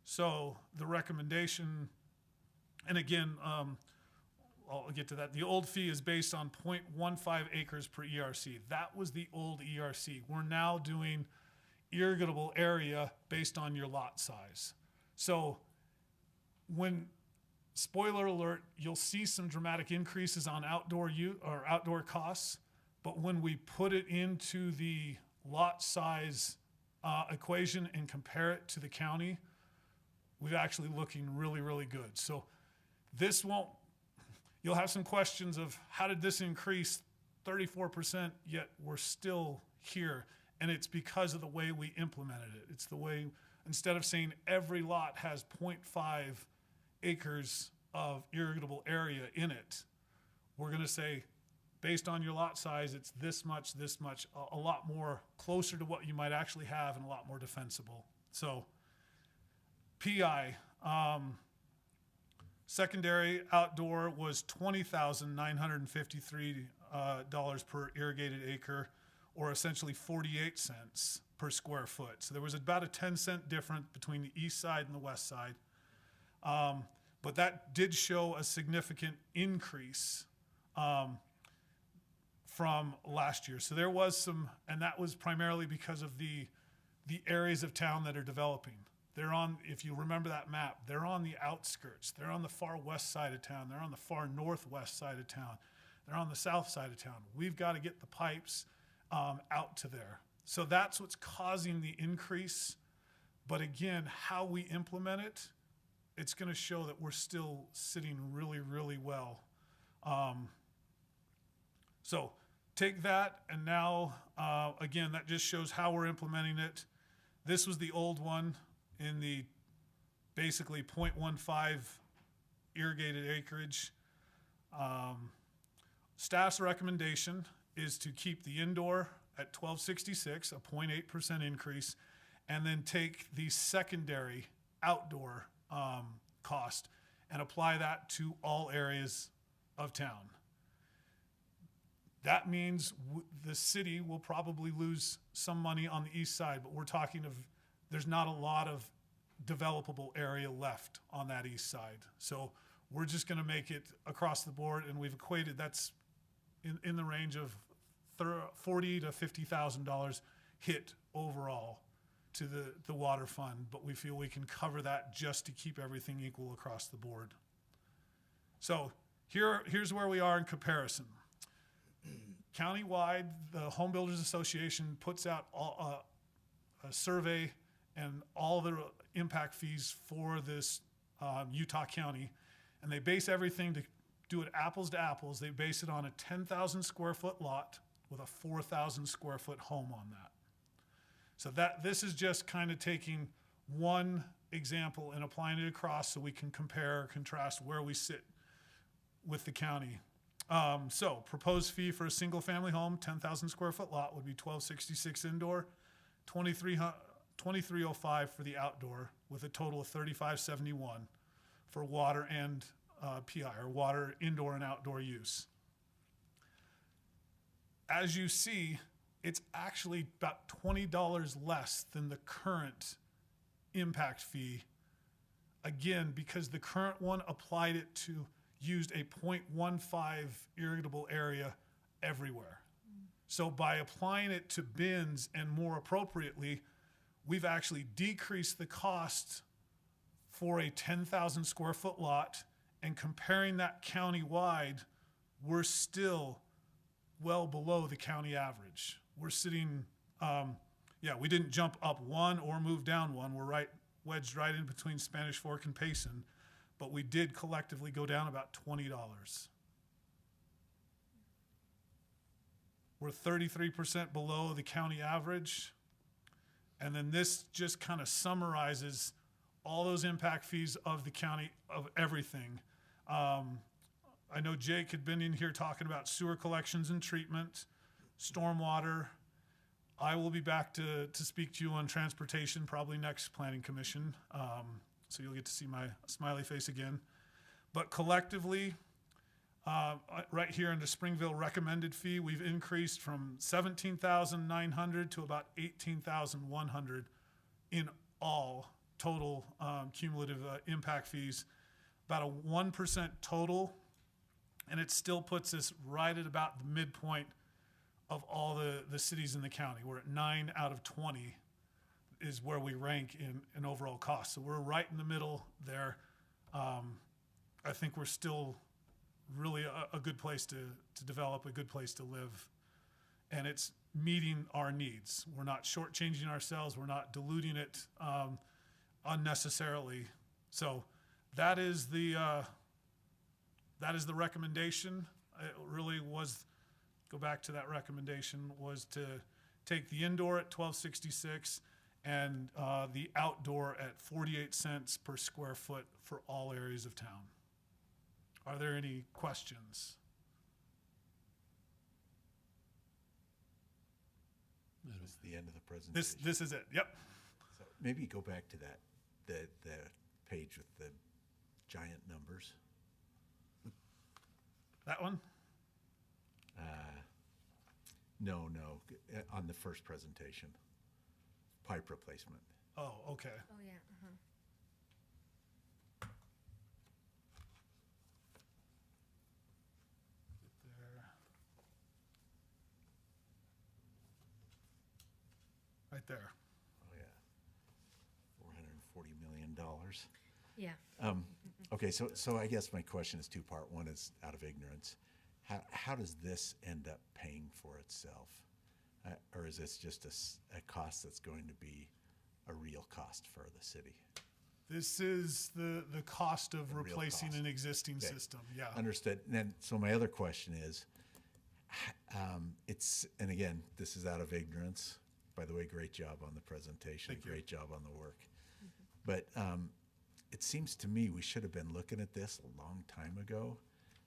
So the recommendation, and again, I'll get to that. The old fee is based on 0.15 acres per ERC. That was the old ERC. We're now doing irrigable area based on your lot size. So spoiler alert, you'll see some dramatic increases on outdoor costs, but when we put it into the lot size equation and compare it to the county, we're actually looking really, really good. So you'll have some questions of how did this increase 34%, yet we're still here. And it's because of the way we implemented it. It's the way, instead of saying every lot has 0.5 acres of irrigable area in it, we're going to say, based on your lot size, it's this much, a lot more closer to what you might actually have and a lot more defensible. So PI, secondary outdoor was $20,953 per irrigated acre, or essentially 48 cents per square foot. So there was about a 10-cent difference between the east side and the west side. But that did show a significant increase from last year. So there was some, and that was primarily because of the areas of town that are developing. They're on, if you remember that map, they're on the outskirts. They're on the far west side of town. They're on the far northwest side of town. They're on the south side of town. We've got to get the pipes out to there. So that's what's causing the increase. But again, how we implement it, it's going to show that we're still sitting really, really well. So take that, and now, again, that just shows how we're implementing it. This was the old one in the basically 0.15 irrigated acreage. Staff's recommendation is to keep the indoor at 1266, a 0.8% increase, and then take the secondary outdoor cost and apply that to all areas of town. That means the city will probably lose some money on the east side, but we're talking of, there's not a lot of developable area left on that east side. So we're just going to make it across the board, and we've equated that's in the range of $40,000 to $50,000 hit overall to the water fund, but we feel we can cover that just to keep everything equal across the board. So here's where we are in comparison. Countywide, the Home Builders Association puts out a survey and all the impact fees for this Utah County, and they base everything to do it apples to apples. They base it on a 10,000 square foot lot with a 4,000 square foot home on that. So this is just kind of taking one example and applying it across so we can compare or contrast where we sit with the county. So proposed fee for a single family home, 10,000 square foot lot would be $1,266 indoor, $2,305 for the outdoor, with a total of $3,571 for water and PI, or water indoor and outdoor use. As you see, it's actually about $20 less than the current impact fee. Again, because the current one applied it to, used a 0.15 irrigable area everywhere. So by applying it to bins and more appropriately, we've actually decreased the cost for a 10,000 square foot lot, and comparing that county-wide, we're still well below the county average. We're sitting, we didn't jump up one or move down one. We're wedged right in between Spanish Fork and Payson, but we did collectively go down about $20. We're 33% below the county average. And then this just kind of summarizes all those impact fees of the county, of everything. I know Jake had been in here talking about sewer collections and treatment, stormwater. I will be back to speak to you on transportation, probably next planning commission. So you'll get to see my smiley face again. But collectively, right here in the Springville recommended fee, we've increased from $17,900 to about $18,100 in all total cumulative impact fees, about a 1% total, and it still puts us right at about the midpoint of all the cities in the county. We're at 9 out of 20 is where we rank in overall cost. So we're right in the middle there. I think we're still really a good place to develop, a good place to live. And it's meeting our needs. We're not shortchanging ourselves. We're not diluting it unnecessarily. So that is the recommendation. It really was, go back to that recommendation, was to take the indoor at $1,266 and the outdoor at 48 cents per square foot for all areas of town. Are there any questions? This is the end of the presentation. This is it. Yep. So maybe go back to that, the page with the giant numbers. That one? No, on the first presentation. pipe replacement. Oh, okay. Oh, yeah, uh-huh. There. Right there. Oh, yeah. $440 million. Yeah. Okay, so I guess my question is two-part. One is out of ignorance. How does this end up paying for itself? Or is this just a cost that's going to be a real cost for the city? This is the cost of The real replacing cost. an existing Okay. system, yeah. Understood. And then, so my other question is, and again, this is out of ignorance. By the way, great job on the presentation. Thank you. Great job on the work. But it seems to me we should have been looking at this a long time ago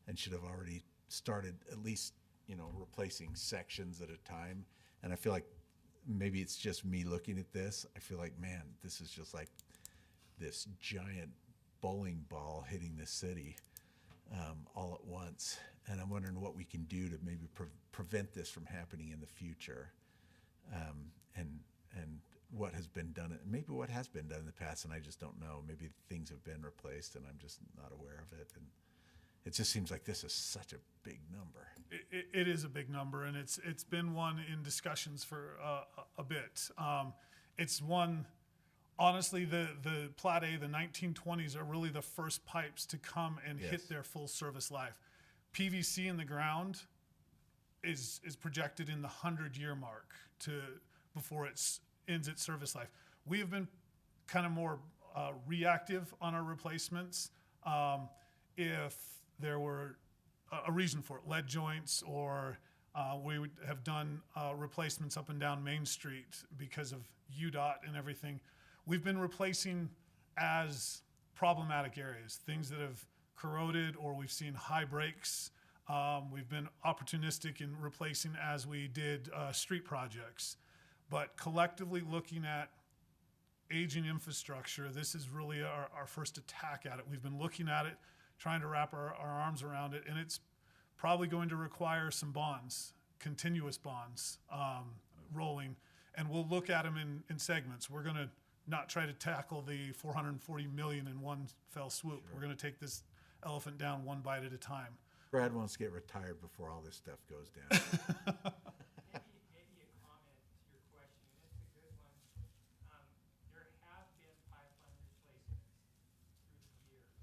and should have already started at least, replacing sections at a time. And I feel like maybe it's just me looking at this. I feel like, man, this is just like this giant bowling ball hitting the city all at once. And I'm wondering what we can do to maybe prevent this from happening in the future. And what has been done, maybe what has been done in the past, and I just don't know. Maybe things have been replaced, and I'm just not aware of it. And it just seems like this is such a big number. It is a big number, and it's been one in discussions for a bit. It's one, honestly, the Plat A, the 1920s are really the first pipes to come and Yes. hit their full service life. PVC in the ground is projected in the 100-year mark before it ends its service life. We have been kind of more reactive on our replacements. If there were a reason for it, lead joints, or we would have done replacements up and down Main Street because of UDOT and everything. We've been replacing as problematic areas, things that have corroded or we've seen high breaks. We've been opportunistic in replacing as we did street projects. But collectively looking at aging infrastructure, this is really our first attack at it. We've been looking at it, trying to wrap our arms around it, and it's probably going to require some bonds, continuous bonds, rolling, and we'll look at them in segments. We're going to not try to tackle the 440 million in one fell swoop. We're going to take this elephant down one bite at a time. Brad wants to get retired before all this stuff goes down. Maybe a comment to your question, and it's a good one. There have been pipeline replacements through the years.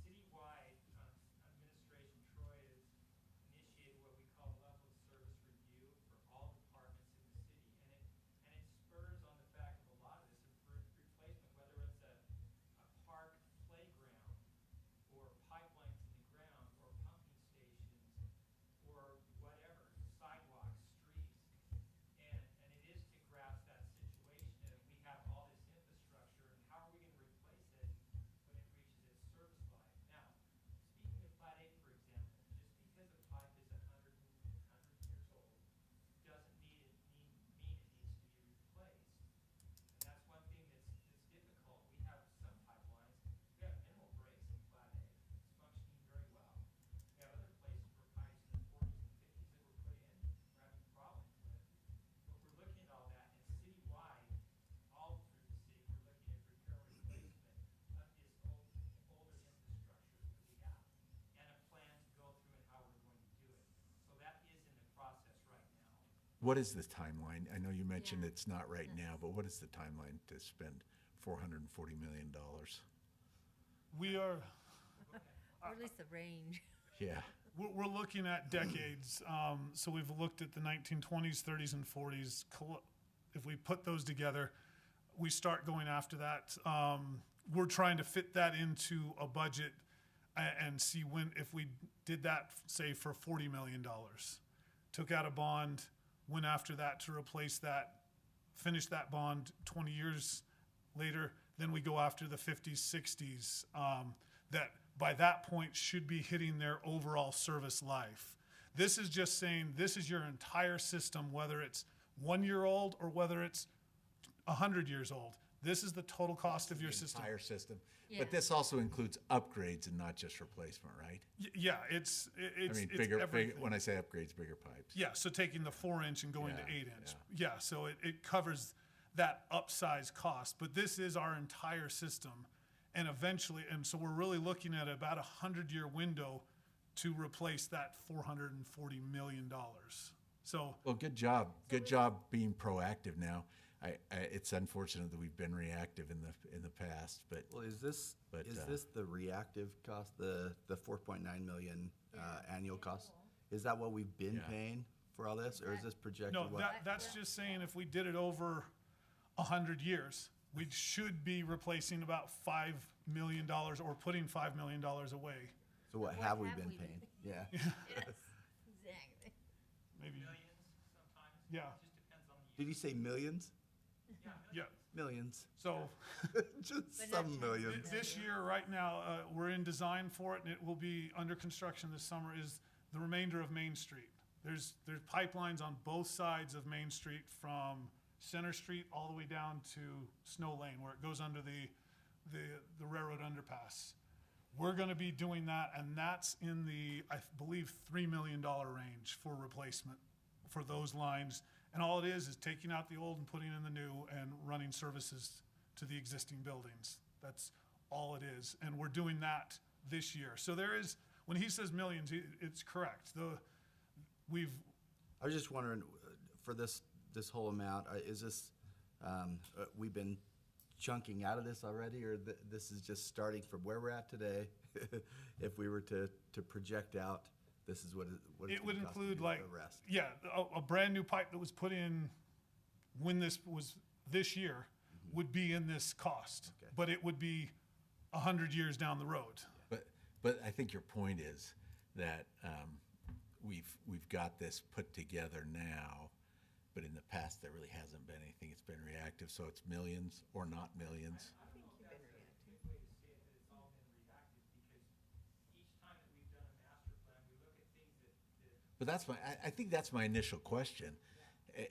Citywide, Administration Troy has initiated what we call level of service review for all departments in the city, and it spurs on the fact of a lot of this replacement, whether it's a park playground or pipelines in the ground or pumping stations or whatever, sidewalks, streets. And it is to grasp that situation of we have all this infrastructure and how are we going to replace it when it reaches its service life? Now, speaking of Plat A, for example, just because a pipe is 100 years old doesn't mean it needs to be replaced. And that's one thing that's difficult. We have some pipelines, we have minimal breaks in Plat A. It's functioning very well. We have other places where pipes in the 40s and 50s that were put in, we're having problems with. But we're looking at all that, and citywide, all through the city, we're looking at repair and replacement of this older infrastructure that we have, and a plan to go through and how we're going to do it. So that is in the process right now. What is the timeline? I know you mentioned Yeah. it's not right now, but what is the timeline to spend $440 million? We are, Or at least the range. Yeah. we're looking at decades. So we've looked at the 1920s, 30s, and 40s. If we put those together, we start going after that. We're trying to fit that into a budget and see if we did that, say, for $40 million. Took out a bond, went after that to replace that, finished that bond 20 years later. Then we go after the 50s, 60s, that by that point should be hitting their overall service life. This is just saying this is your entire system, whether it's 1 year old or whether it's 100 years old. This is the total cost of your The system. entire system. Yeah. But this also includes upgrades and not just replacement, right? Yeah, it's I mean, it's bigger, everything. when I say upgrades, bigger pipes. Yeah, so taking the 4-inch and going to Yeah, 8-inch. Yeah, so it covers that upsize cost, but this is our entire system. And eventually, and so we're really looking at about a 100-year window to replace that $440 million. So, Well, good job. Good job being proactive now. It's unfortunate that we've been reactive in the past, but Well, is this the reactive cost, the 4.9 million annual cost? Is that what we've been Yeah. paying for all this, or is this projected? no, what? that's just saying if we did it over 100 years, we should be replacing about $5 million or putting $5 million away. So what have we been paying? Yeah. Yes, exactly. Maybe, Millions sometimes. yeah, It just depends on the Did you say millions? yeah. Millions. So Just But some not millions. this year, right now, we're in design for it, and it will be under construction this summer, is the remainder of Main Street. There's pipelines on both sides of Main Street from Center Street all the way down to Snow Lane, where it goes under the railroad underpass. We're gonna be doing that, and that's in the, I believe, $3 million range for replacement for those lines. And all it is taking out the old and putting in the new and running services to the existing buildings. That's all it is. And we're doing that this year. So there is, when he says millions, it's correct. I was just wondering, for this whole amount, is this, we've been chunking out of this already, or this is just starting from where we're at today? If we were to project out, this is what it's It would gonna cost to include do like, the rest. yeah, a brand new pipe that was put in when this was this year would be in this cost. Okay. But it would be 100 years down the road. but I think your point is that we've got this put together now, but in the past there really hasn't been anything. It's been reactive, so it's millions or not millions. I think you've been reactive. way to say it, that it's all been reactive, because each time that we've done a master plan, we look at things that But that's I think that's my initial question.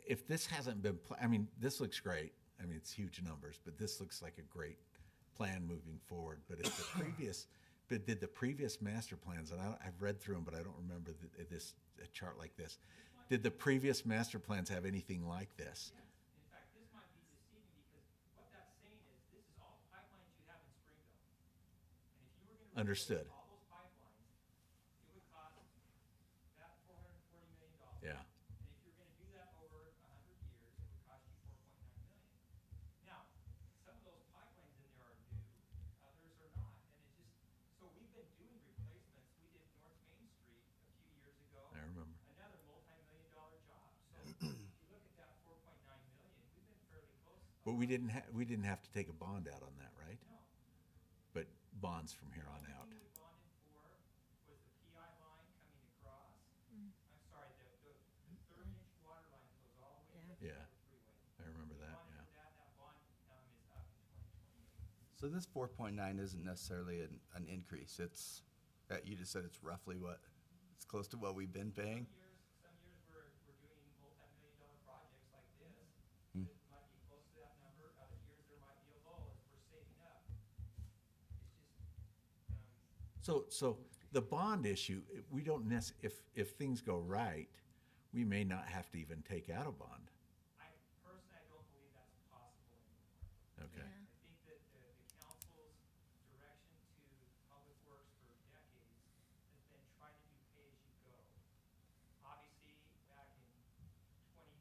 If this hasn't been, I mean, this looks great. I mean, it's huge numbers, but this looks like a great plan moving forward. But if the previous, but did the previous master plans, and I've read through them, but I don't remember a chart like this. Did the previous master plans have anything like this? in fact, this might be deceiving, because what that's saying is, this is all pipelines you have in Springville. And if you were gonna Understood. replace all those pipelines, it would cost that $440 million. Yeah. And if you're gonna do that over 100 years, it would cost you $4.9 million. Now, some of those pipelines in there are new, others are not, and it just, so we've been doing replacements. We did North Main Street a few years ago. I remember. Another multi-million-dollar job. So if you look at that 4.9 million, we've been fairly close. But we didn't have to take a bond out on that, right? No. But bonds from here on out. The only thing we bonded for was the PI line coming across. I'm sorry, the 30-inch water line goes all the way to the Yeah. freeway. I remember that, Bonded yeah. for that, that bond is up in 2028. So this 4.9 isn't necessarily an increase. It's, you just said it's roughly what, it's close to what we've been paying? Some years we're doing multi-million-dollar projects like this. Hmm. It might be close to that number. Other years there might be a lull as we're saving up. It's just, So the bond issue, we don't if things go right, we may not have to even take out a bond. I personally, I don't believe that's possible anymore. Okay. Yeah. I think that the council's direction to Public Works for decades has been try to do pay-as-you-go. Obviously, back in 20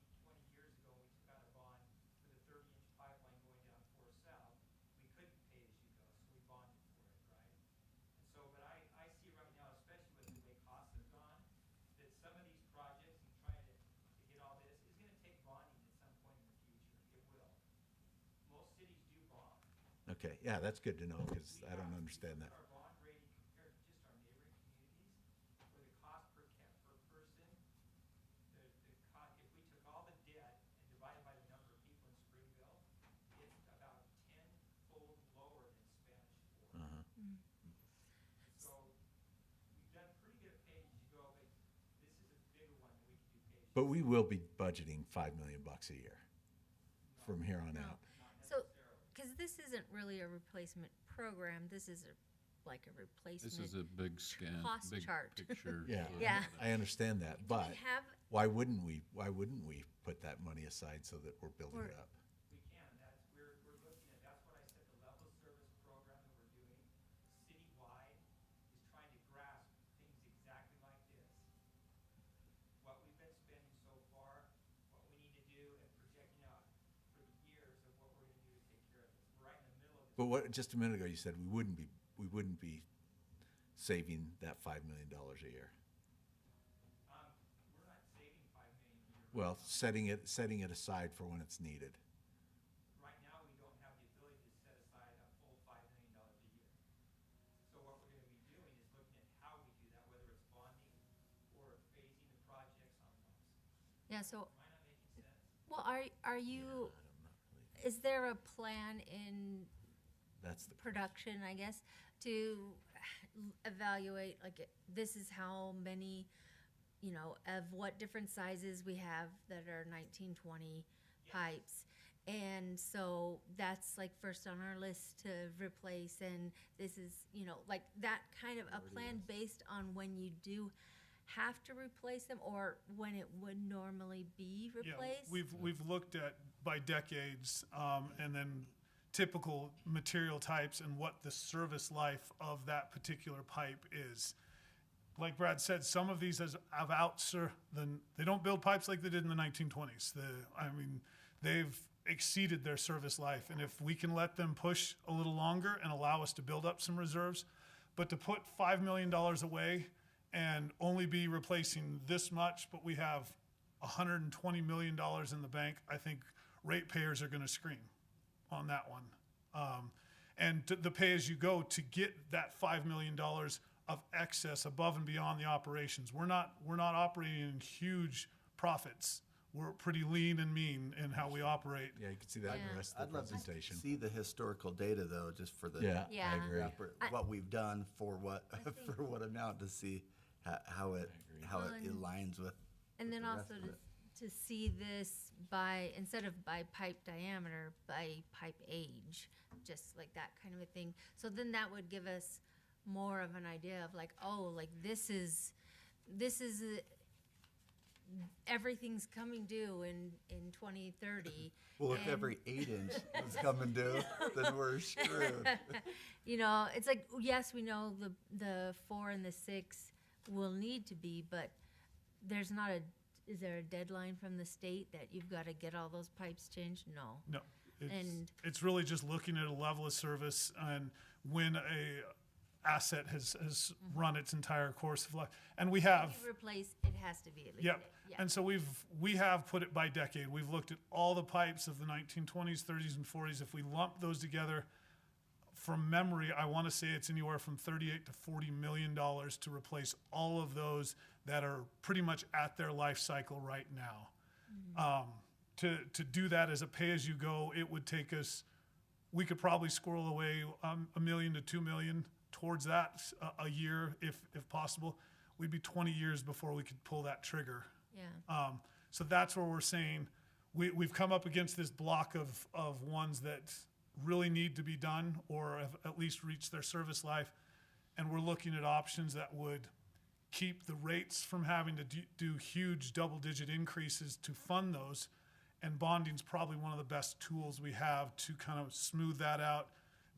years ago, we took out a bond for the 30-inch pipeline going down 4 South. We couldn't pay-as-you-go, so we bonded for it, right? And so, but I see right now, especially with the way costs have gone, that some of these projects and trying to get all this is gonna take bonding at some point in the future. It will. Most cities do bond. Okay, yeah, that's good to know, because I don't understand that. Our bond rating compared to just our neighboring communities, where the cost per person, if we took all the debt and divided by the number of people in Springville, it's about 10-fold lower than Spanish Fork. Uh-huh. So we've done pretty good at pay-as-you-go, but this is a bigger one that we can do pay-as-you-go. But we will be budgeting $5 million a year from here on No. out. So, because this isn't really a replacement program, this is like a replacement. This is a big scan, Cost big chart. picture. Yeah, look Yeah. at it. I understand that, Do but we have, why wouldn't we put that money aside so that we're building Or- it up? We can, But what, just a minute ago, you said we wouldn't be saving that $5 million a year. We're not saving 5 million a year. Well, setting it aside for when it's needed. Right now, we don't have the ability to set aside a full $5 million a year. So what we're gonna be doing is looking at how we do that, whether it's bonding or phasing the projects on those. Yeah, so, Am I not making sense? well, are you, is there a plan in That's the production, I guess, to evaluate, like, this is how many, you know, of what different sizes we have that are 1920 pipes. And so that's like first on our list to replace, and this is, you know, like that kind of a plan based on when you do have to replace them or when it would normally be Yeah, replaced? we've looked at by decades, and then typical material types and what the service life of that particular pipe is. Like Brad said, some of these they don't build pipes like they did in the 1920s. They've exceeded their service life, and if we can let them push a little longer and allow us to build up some reserves, but to put $5 million away and only be replacing this much, but we have $120 million in the bank, I think ratepayers are going to scream on that one. And the pay-as-you-go to get that $5 million of excess above and beyond the operations. We're not operating in huge profits. We're pretty lean and mean in how we operate. Yeah, you can see that in Yeah. the rest of I'd the love to presentation. see the historical data though, just for the Yeah, Yeah. I agree. what we've done for what think- for what amount, to see how it agree. how Well, it and- aligns with. And then the rest also of it. to see this by, instead of by pipe diameter, by pipe age, just like that kind of a thing. So then that would give us more of an idea of like, oh, like this is, everything's coming due in 2030. Well, if and- every 8-inch was coming due, then we're screwed. You know, it's like, yes, we know the 4 and the 6 will need to be, but there's not is there a deadline from the state that you've got to get all those pipes changed? No. No, And- it's really just looking at a level of service and when a asset has run its entire course of life. And we have, If you replace, it has to be at least. yep. Yeah. And so we have put it by decade. We've looked at all the pipes of the 1920s, 30s, and 40s. If we lump those together, from memory, I want to say it's anywhere from $38 to $40 million to replace all of those that are pretty much at their life cycle right now. To do that as a pay-as-you-go, it would take us, we could probably squirrel away $1 million to $2 million towards that a year if possible. We'd be 20 years before we could pull that trigger. Yeah. So that's where we're saying we've come up against this block of ones that really need to be done or have at least reached their service life. And we're looking at options that would keep the rates from having to do huge double-digit increases to fund those. And bonding's probably one of the best tools we have to kind of smooth that out,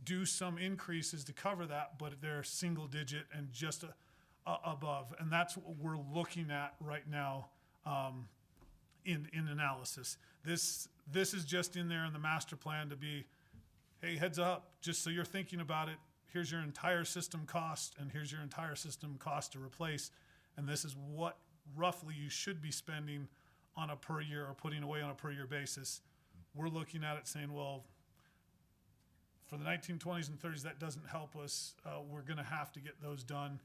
do some increases to cover that, but they're single-digit and just above. And that's what we're looking at right now in analysis. This is just in there in the master plan to be, hey, heads up, just so you're thinking about it, here's your entire system cost, and here's your entire system cost to replace, and this is what roughly you should be spending on a per year or putting away on a per year basis. We're looking at it saying, well, for the 1920s and 30s, that doesn't help us. We're going to have to get those done.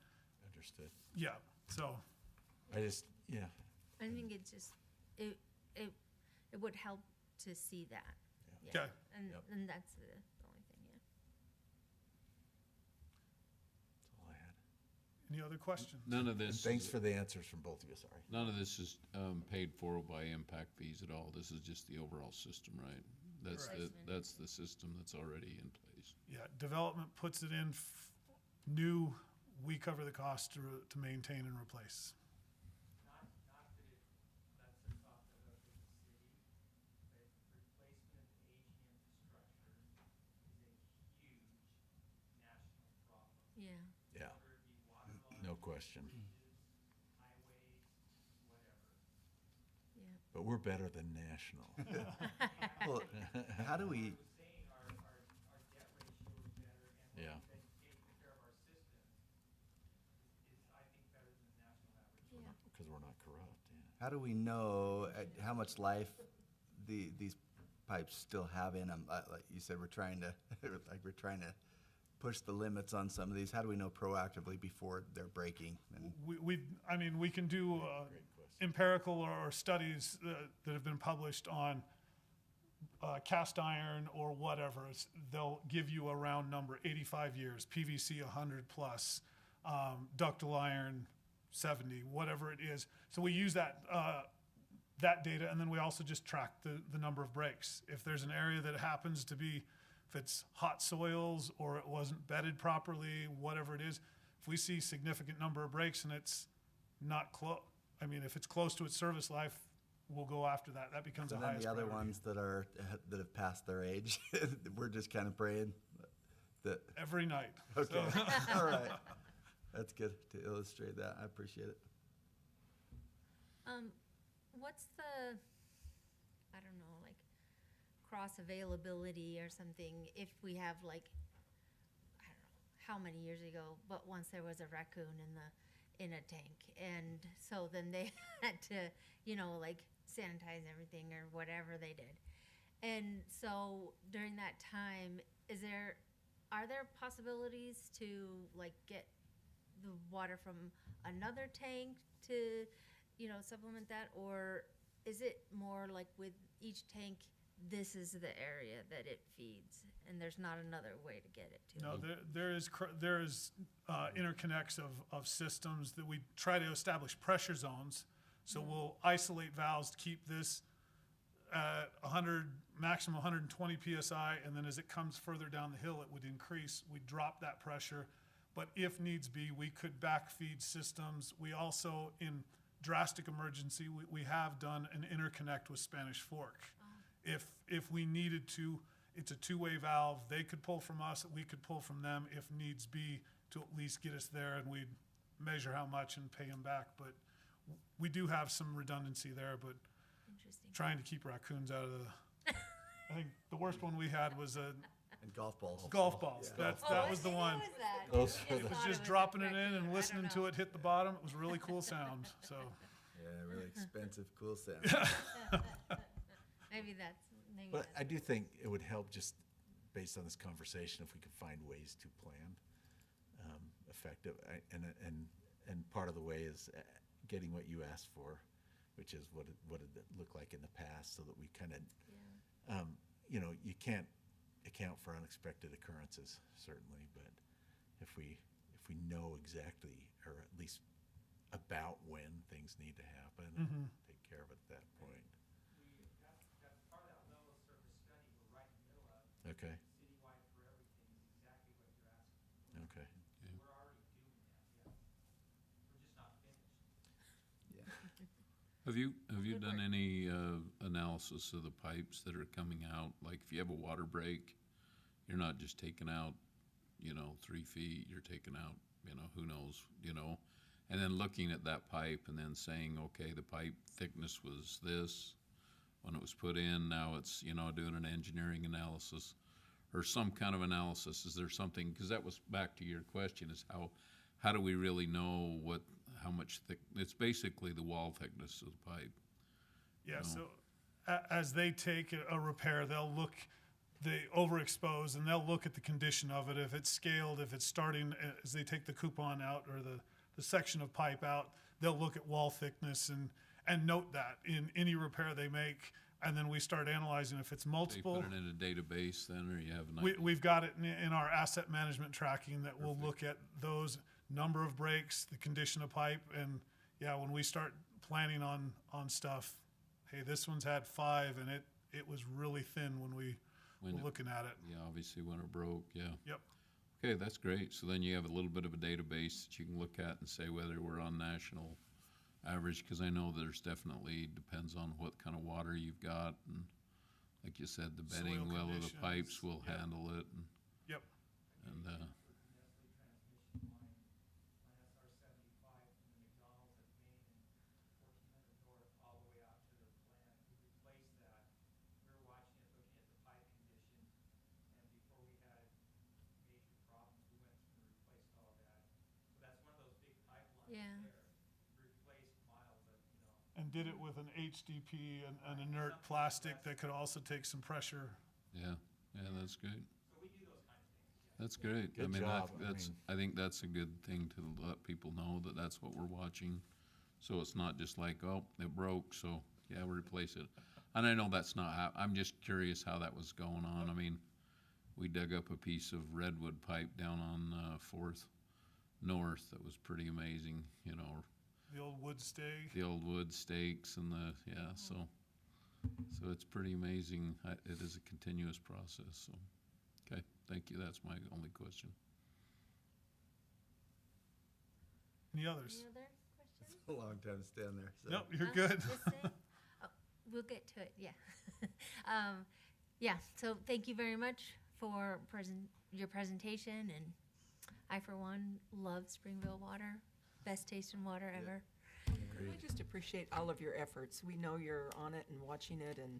Understood. Yeah, so, I just, yeah, I think it just, it would help to see that. okay. And, Yep. and that's the only thing, yeah. that's all I had. Any other questions? None of And this. thanks is- for the answers from both of you, sorry. None of this is paid for by impact fees at all. This is just the overall system, right? Correct. That's the system that's already in place. Yeah, development puts it in new, we cover the cost to maintain and replace. Not that it lets us off the hook as a city, but replacement of aging infrastructure is a huge national problem. Yeah. Yeah, Whether it be water lines, no question. highways, whatever. Yeah. But we're better than national. Well, how do we? I was saying our debt ratio Yeah. Then taking care of our system is, I think, better than the national average. Yeah. Because we're not corrupt, yeah. How do we know how much life these pipes still have in them? Like you said, we're trying to, we're trying to push the limits on some of these. How do we know proactively before they're breaking? And I mean, we can do Great question. empirical or studies that have been published on cast iron or whatever. They'll give you a round number, 85 years, PVC 100 plus, ductile iron 70, whatever it is. So we use that data, and then we also just track the number of breaks. If there's an area that happens to be, if it's hot soils or it wasn't bedded properly, whatever it is, if we see significant number of breaks and it's not close, I mean, if it's close to its service life, we'll go after that. That becomes so a then highest the other priority. ones that have passed their age, we're just kind of praying that. Every night. Okay, So, all right. That's good to illustrate that. I appreciate it. What's the, I don't know, like cross availability or something if we have like, I don't know how many years ago, but once there was a raccoon in a tank, and so then they had to, like sanitize everything or whatever they did. And so during that time, are there possibilities to like get the water from another tank to, supplement that? Or is it more like with each tank, this is the area that it feeds and there's not another way to get it to? no, there is interconnects of systems that we try to establish pressure zones. So we'll isolate valves to keep this at 100, maximum 120 PSI, and then as it comes further down the hill, it would increase. We drop that pressure, but if needs be, we could backfeed systems. We also, in drastic emergency, we have done an interconnect with Spanish Fork. If we needed to, it's a two-way valve. They could pull from us, we could pull from them if needs be to at least get us there, and we'd measure how much and pay them back. But we do have some redundancy there, but Interesting. trying to keep raccoons out of the, I think the worst one we had was And golf balls. golf balls. Yeah. That was the one. What was that? Those I are It was thought just a dropping it in raccoon. and I listening don't to know. it hit the bottom. It was really cool sound, so. Yeah, really expensive, cool sound. Maybe that's, But I do think it would help, just based on this conversation, if we could find ways to plan effective. And part of the way is getting what you asked for, which is what did it look like in the past, so that we kind of, you can't account for unexpected occurrences, certainly, but if we know exactly, or at least about when things need to happen, and take care of it at that point. That's part of that level of service study we're right in the middle of. Okay. Citywide for everything is exactly what you're asking. Okay. We're already doing that, yes. We're just not finished. Have you Good done work. any analysis of the pipes that are coming out? Like if you have a water break, you're not just taking out, 3 feet, you're taking out, who knows, and then looking at that pipe and then saying, okay, the pipe thickness was this when it was put in, now it's, doing an engineering analysis or some kind of analysis. Is there something, because that was back to your question, is how do we really know how much thick, it's basically the wall thickness of the pipe. Yeah, so as they take a repair, they overexpose and they'll look at the condition of it. If it's scaled, if it's starting, as they take the coupon out or the section of pipe out, they'll look at wall thickness and note that in any repair they make. And then we start analyzing if it's They multiple. put it in a database then, or you have an idea? We've got it in our asset management tracking that will look at those number of breaks, the condition of pipe, and when we start planning on stuff, hey, this one's had 5 and it was really thin when we When were it- looking at it. Yeah, obviously when it broke, yeah. Yep. Okay, that's great. So then you have a little bit of a database that you can look at and say whether we're on national average, because I know there's definitely, depends on what kind of water you've got, and like you said, the bedding Soil well of the conditions, pipes will yep. handle it, Yep. and, Nestle transmission line, on SR 75 from the McDonald's at Main and 1400 North all the way out to their plant. We replaced that. We were watching it, looking at the pipe condition, and before we had major problems and did it with an HDP, an inert plastic that could also take some pressure. Yeah, yeah, that's great. So we do those kind of things, yeah. That's great. I Good mean, job. I that's, mean- I think that's a good thing to let people know that that's what we're watching. So it's not just like, oh, it broke, so yeah, we'll replace it. And I know that's not how, I'm just curious how that was going on. I mean, we dug up a piece of redwood pipe down on, 4th North that was pretty amazing, you know, The old wood stake. the old wood stakes and the, yeah, so it's pretty amazing. It is a continuous process, so. Okay, thank you. That's my only question. Any others? Any other questions? A long time to stand there, so. No, you're Huh? good. Just saying? Oh, we'll get to it, yeah. Yeah, so thank you very much for your presentation, and I, for one, love Springville water. Best tasting water ever. I just appreciate all of your efforts. We know you're on it and watching it, and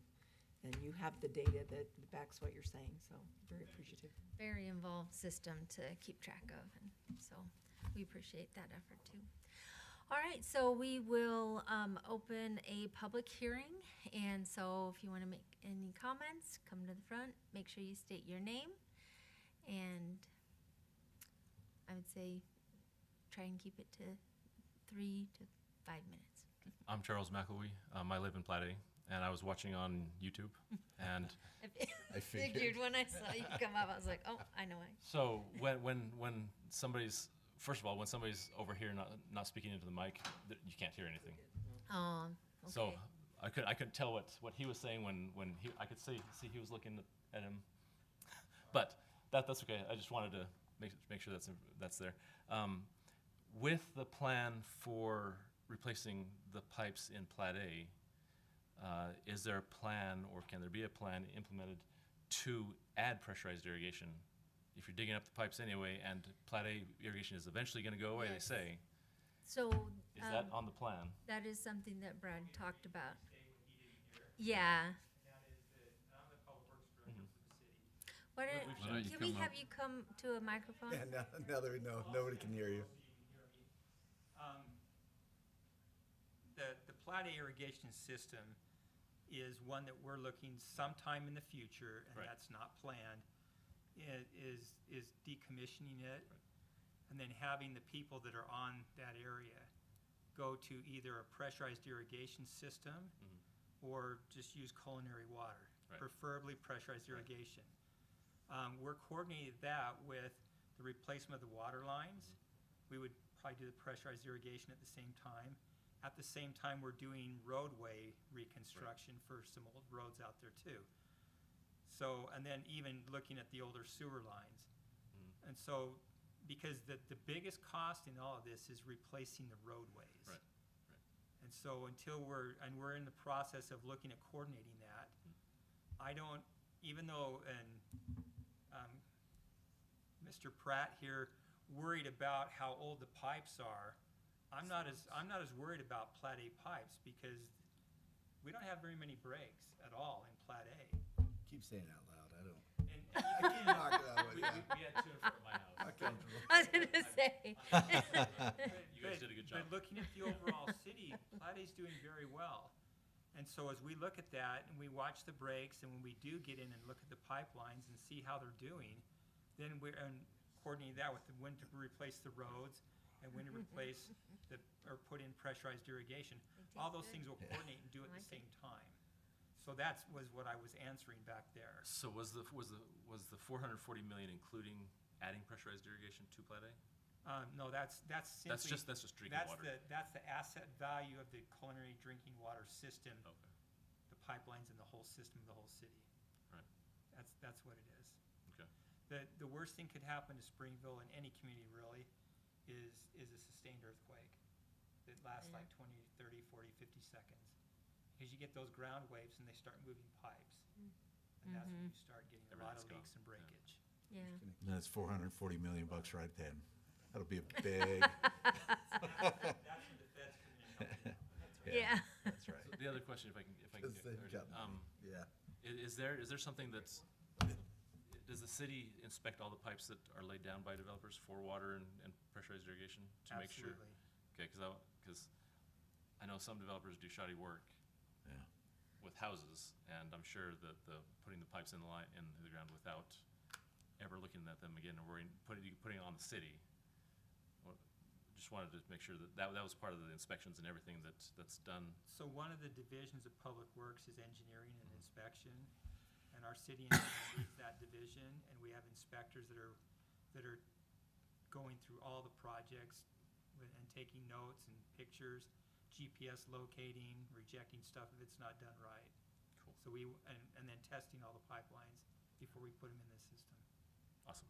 you have the data that backs what you're saying, so very appreciative. Very involved system to keep track of, and so we appreciate that effort too. All right, so we will open a public hearing, and so if you want to make any comments, come to the front. Make sure you state your name, and I would say try and keep it to 3 to 5 minutes. I'm Charles McElwee. I live in Platte, and I was watching on YouTube. And I figured. When I saw you come up, I was like, oh, I know why. so when somebody's, first of all, when somebody's over here not speaking into the mic, you can't hear anything. Okay. So I couldn't tell what he was saying when I could see he was looking at him. But that's okay. I just wanted to make sure that's there. With the plan for replacing the pipes in Plat A, is there a plan, or can there be a plan implemented to add pressurized irrigation? If you're digging up the pipes anyway, and Plat A irrigation is eventually going to go away, Yes. they say, So is that on the plan? that is something that Brad talked about. Stay when he didn't hear, Yeah. and that is that I'm the public works director for the city. Why Why don't you can we come have up? you come to a microphone? Yeah, now that we know, nobody can hear you. So you can hear me. The Plat A irrigation system is one that we're looking sometime in the future, and Right. that's not planned, is decommissioning it, and then having the people that are on that area go to either a pressurized irrigation system or just use culinary water, Right. preferably pressurized irrigation. We're coordinating that with the replacement of the water lines. We would probably do the pressurized irrigation at the same time. At the same time, we're doing roadway reconstruction for some old roads out there too. So, and then even looking at the older sewer lines. And so, because the biggest cost in all of this is replacing the roadways. Right. And so until we're in the process of looking at coordinating that, I don't, even though, Mr. Pratt here worried about how old the pipes are, I'm not as worried about Plat A pipes, because we don't have very many breaks at all in Plat A. Keep saying it out loud, I don't. And I keep knocking it out, We yeah. had two in front of my house. Not comfortable. I was gonna say. You guys did a good job. But looking at the overall city, Plat A's doing very well. And so as we look at that and we watch the breaks, and when we do get in and look at the pipelines and see how they're doing, then we're coordinating that with when to replace the roads and when to replace or put in pressurized irrigation. All those things will coordinate and do at the same time. So that was what I was answering back there. So was the 440 million including adding pressurized irrigation to Plat A? No, that's simply. That's just drinking water. That's the asset value of the culinary drinking water system, Okay. the pipelines and the whole system of the whole city. Right. That's what it is. Okay. The worst thing could happen to Springville and any community really is a sustained earthquake that lasts like 20, 30, 40, 50 seconds. Because you get those ground waves and they start moving pipes. And that's when you start getting a lot of Everything's leaks and gone. breakage. Yeah. And that's $440 million right then. That'll be a big. That's when the feds come in and help you out. Yeah. That's right. So the other question, if I can Because get they've got money. Yeah. is there something that's, does the city inspect all the pipes that are laid down by developers for water and pressurized irrigation to make sure? Absolutely. Okay, because I know some developers do shoddy work Yeah. with houses, and I'm sure that putting the pipes in the line, in the ground without ever looking at them again, or putting it on the city. Well, just wanted to make sure that was part of the inspections and everything that's done. So one of the divisions of Public Works is engineering and inspection, and our city engineer leads that division, and we have inspectors that are going through all the projects and taking notes and pictures, GPS locating, rejecting stuff if it's not done right. Cool. So and then testing all the pipelines before we put them in the system. Awesome.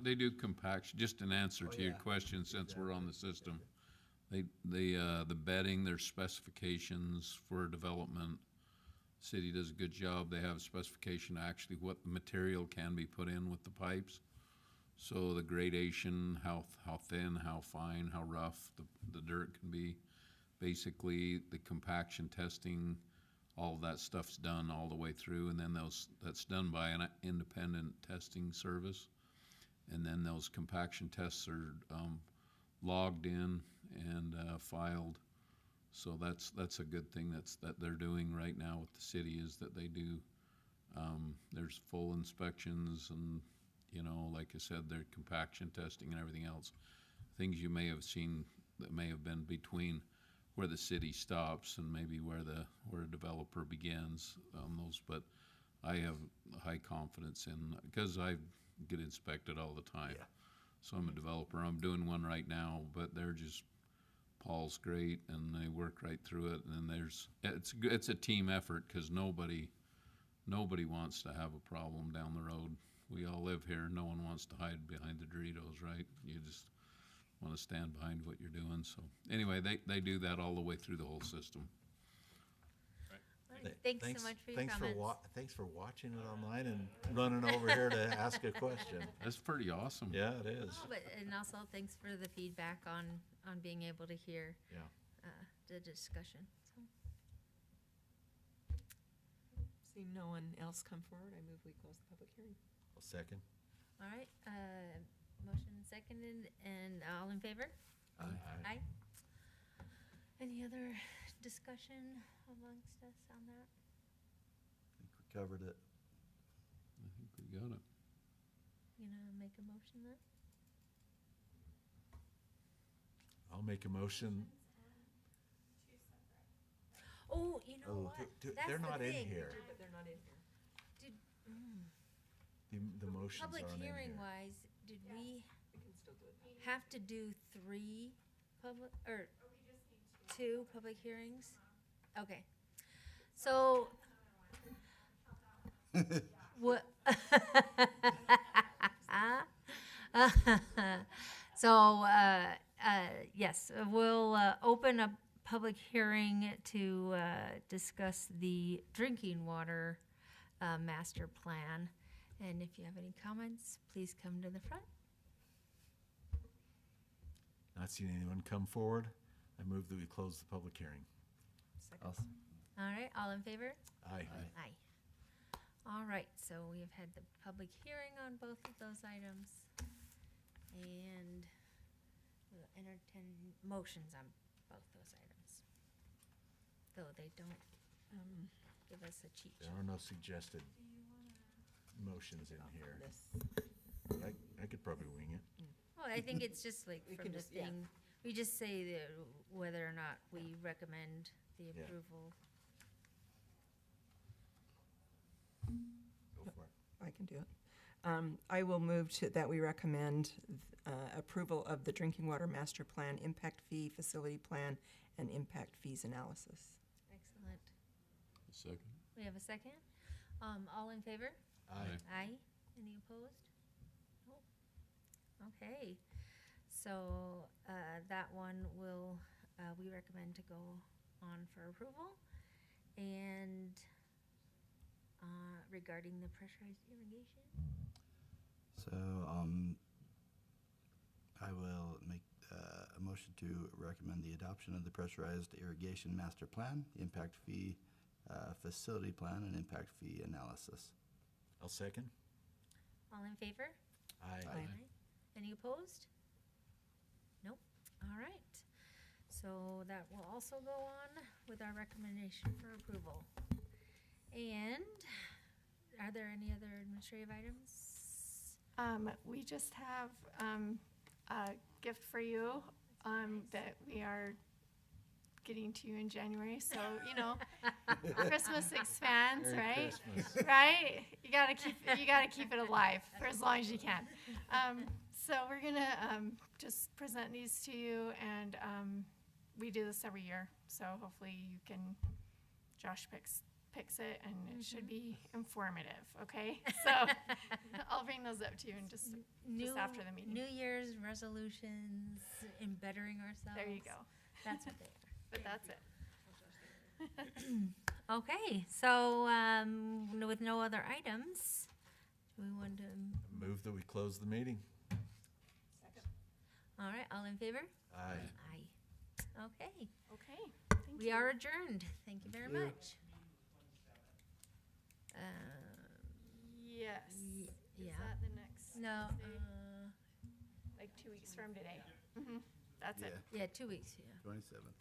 They do compaction, just an answer Oh, to your yeah. question, since we're on the system. The bedding, their specifications for development, city does a good job. They have a specification actually what material can be put in with the pipes. So the gradation, how thin, how fine, how rough the dirt can be. Basically, the compaction testing, all of that stuff's done all the way through, and then that's done by an independent testing service. And then those compaction tests are logged in and filed. So that's a good thing that they're doing right now with the city, is that they do. There's full inspections and, like I said, their compaction testing and everything else. Things you may have seen that may have been between where the city stops and maybe where a developer begins on those. But I have high confidence in, because I get inspected all the time. Yeah. So I'm a developer. I'm doing one right now, but Paul's great, and they work right through it. And it's a team effort, because nobody wants to have a problem down the road. We all live here. No one wants to hide behind the Doritos, right? You just want to stand behind what you're doing. So anyway, they do that all the way through the whole system. All right, thanks so much for your comments. Thanks for watching it online and running over here to ask a question. That's pretty awesome. Yeah, it is. Oh, and also thanks for the feedback on being able to hear Yeah. the discussion. So, Seeing no one else come forward, I move we close the public hearing. I'll second. all right, motion seconded, and all in favor? Aye. Aye. Any other discussion amongst us on that? I think we covered it. I think we got it. You gonna make a motion then? I'll make a motion. Oh, you know what? That's They're the not in thing. here. But they're not in here. The motions Public aren't in here. hearing wise, did we We can still do it now. have to do 3 public, or 2 public hearings? Okay. So. What? So, yes, we'll open a public hearing to discuss the drinking water master plan. And if you have any comments, please come to the front. Not seeing anyone come forward. I move that we close the public hearing. Second. All right, all in favor? Aye. Aye. All right, so we have had the public hearing on both of those items. And we'll entertain motions on both those items. Though they don't give us a cheat sheet. There are no suggested motions in here. This. I could probably wing it. Well, I think it's just like We from can the just- yeah. thing, we just say that whether or not we recommend the Yeah. approval. Go for it. I can do it. I will move that we recommend approval of the drinking water master plan, impact fee, facility plan, and impact fees analysis. Excellent. Second. We have a second? All in favor? Aye. Aye. Any opposed? Nope. Okay. So, that one will, we recommend to go on for approval. And, regarding the pressurized irrigation? So, I will make a motion to recommend the adoption of the pressurized irrigation master plan, the impact fee facility plan, and impact fee analysis. I'll second. All in favor? Aye. Aye. Any opposed? Nope. All right. So that will also go on with our recommendation for approval. And are there any other administrative items? We just have a gift for you that we are getting to you in January. So, you know, Christmas expands, Merry right? Christmas. Right? You gotta keep it alive for as long as you can. So we're gonna just present these to you, and we do this every year. So hopefully you can. Josh picks it, and it should be informative. Okay, so I'll bring those up to you in just after the meeting. New Year's resolutions, in bettering ourselves. There you go. That's what they are. But that's it. Okay, so with no other items, do we want to? Move that we close the meeting. All right, all in favor? Aye. Aye. Okay, Okay. Thank we you. are adjourned. Thank you very much. Yes. Yeah. Is that the next? No. Like 2 weeks from today. That's it. Yeah, Yeah, 2 weeks. Yeah. 27th.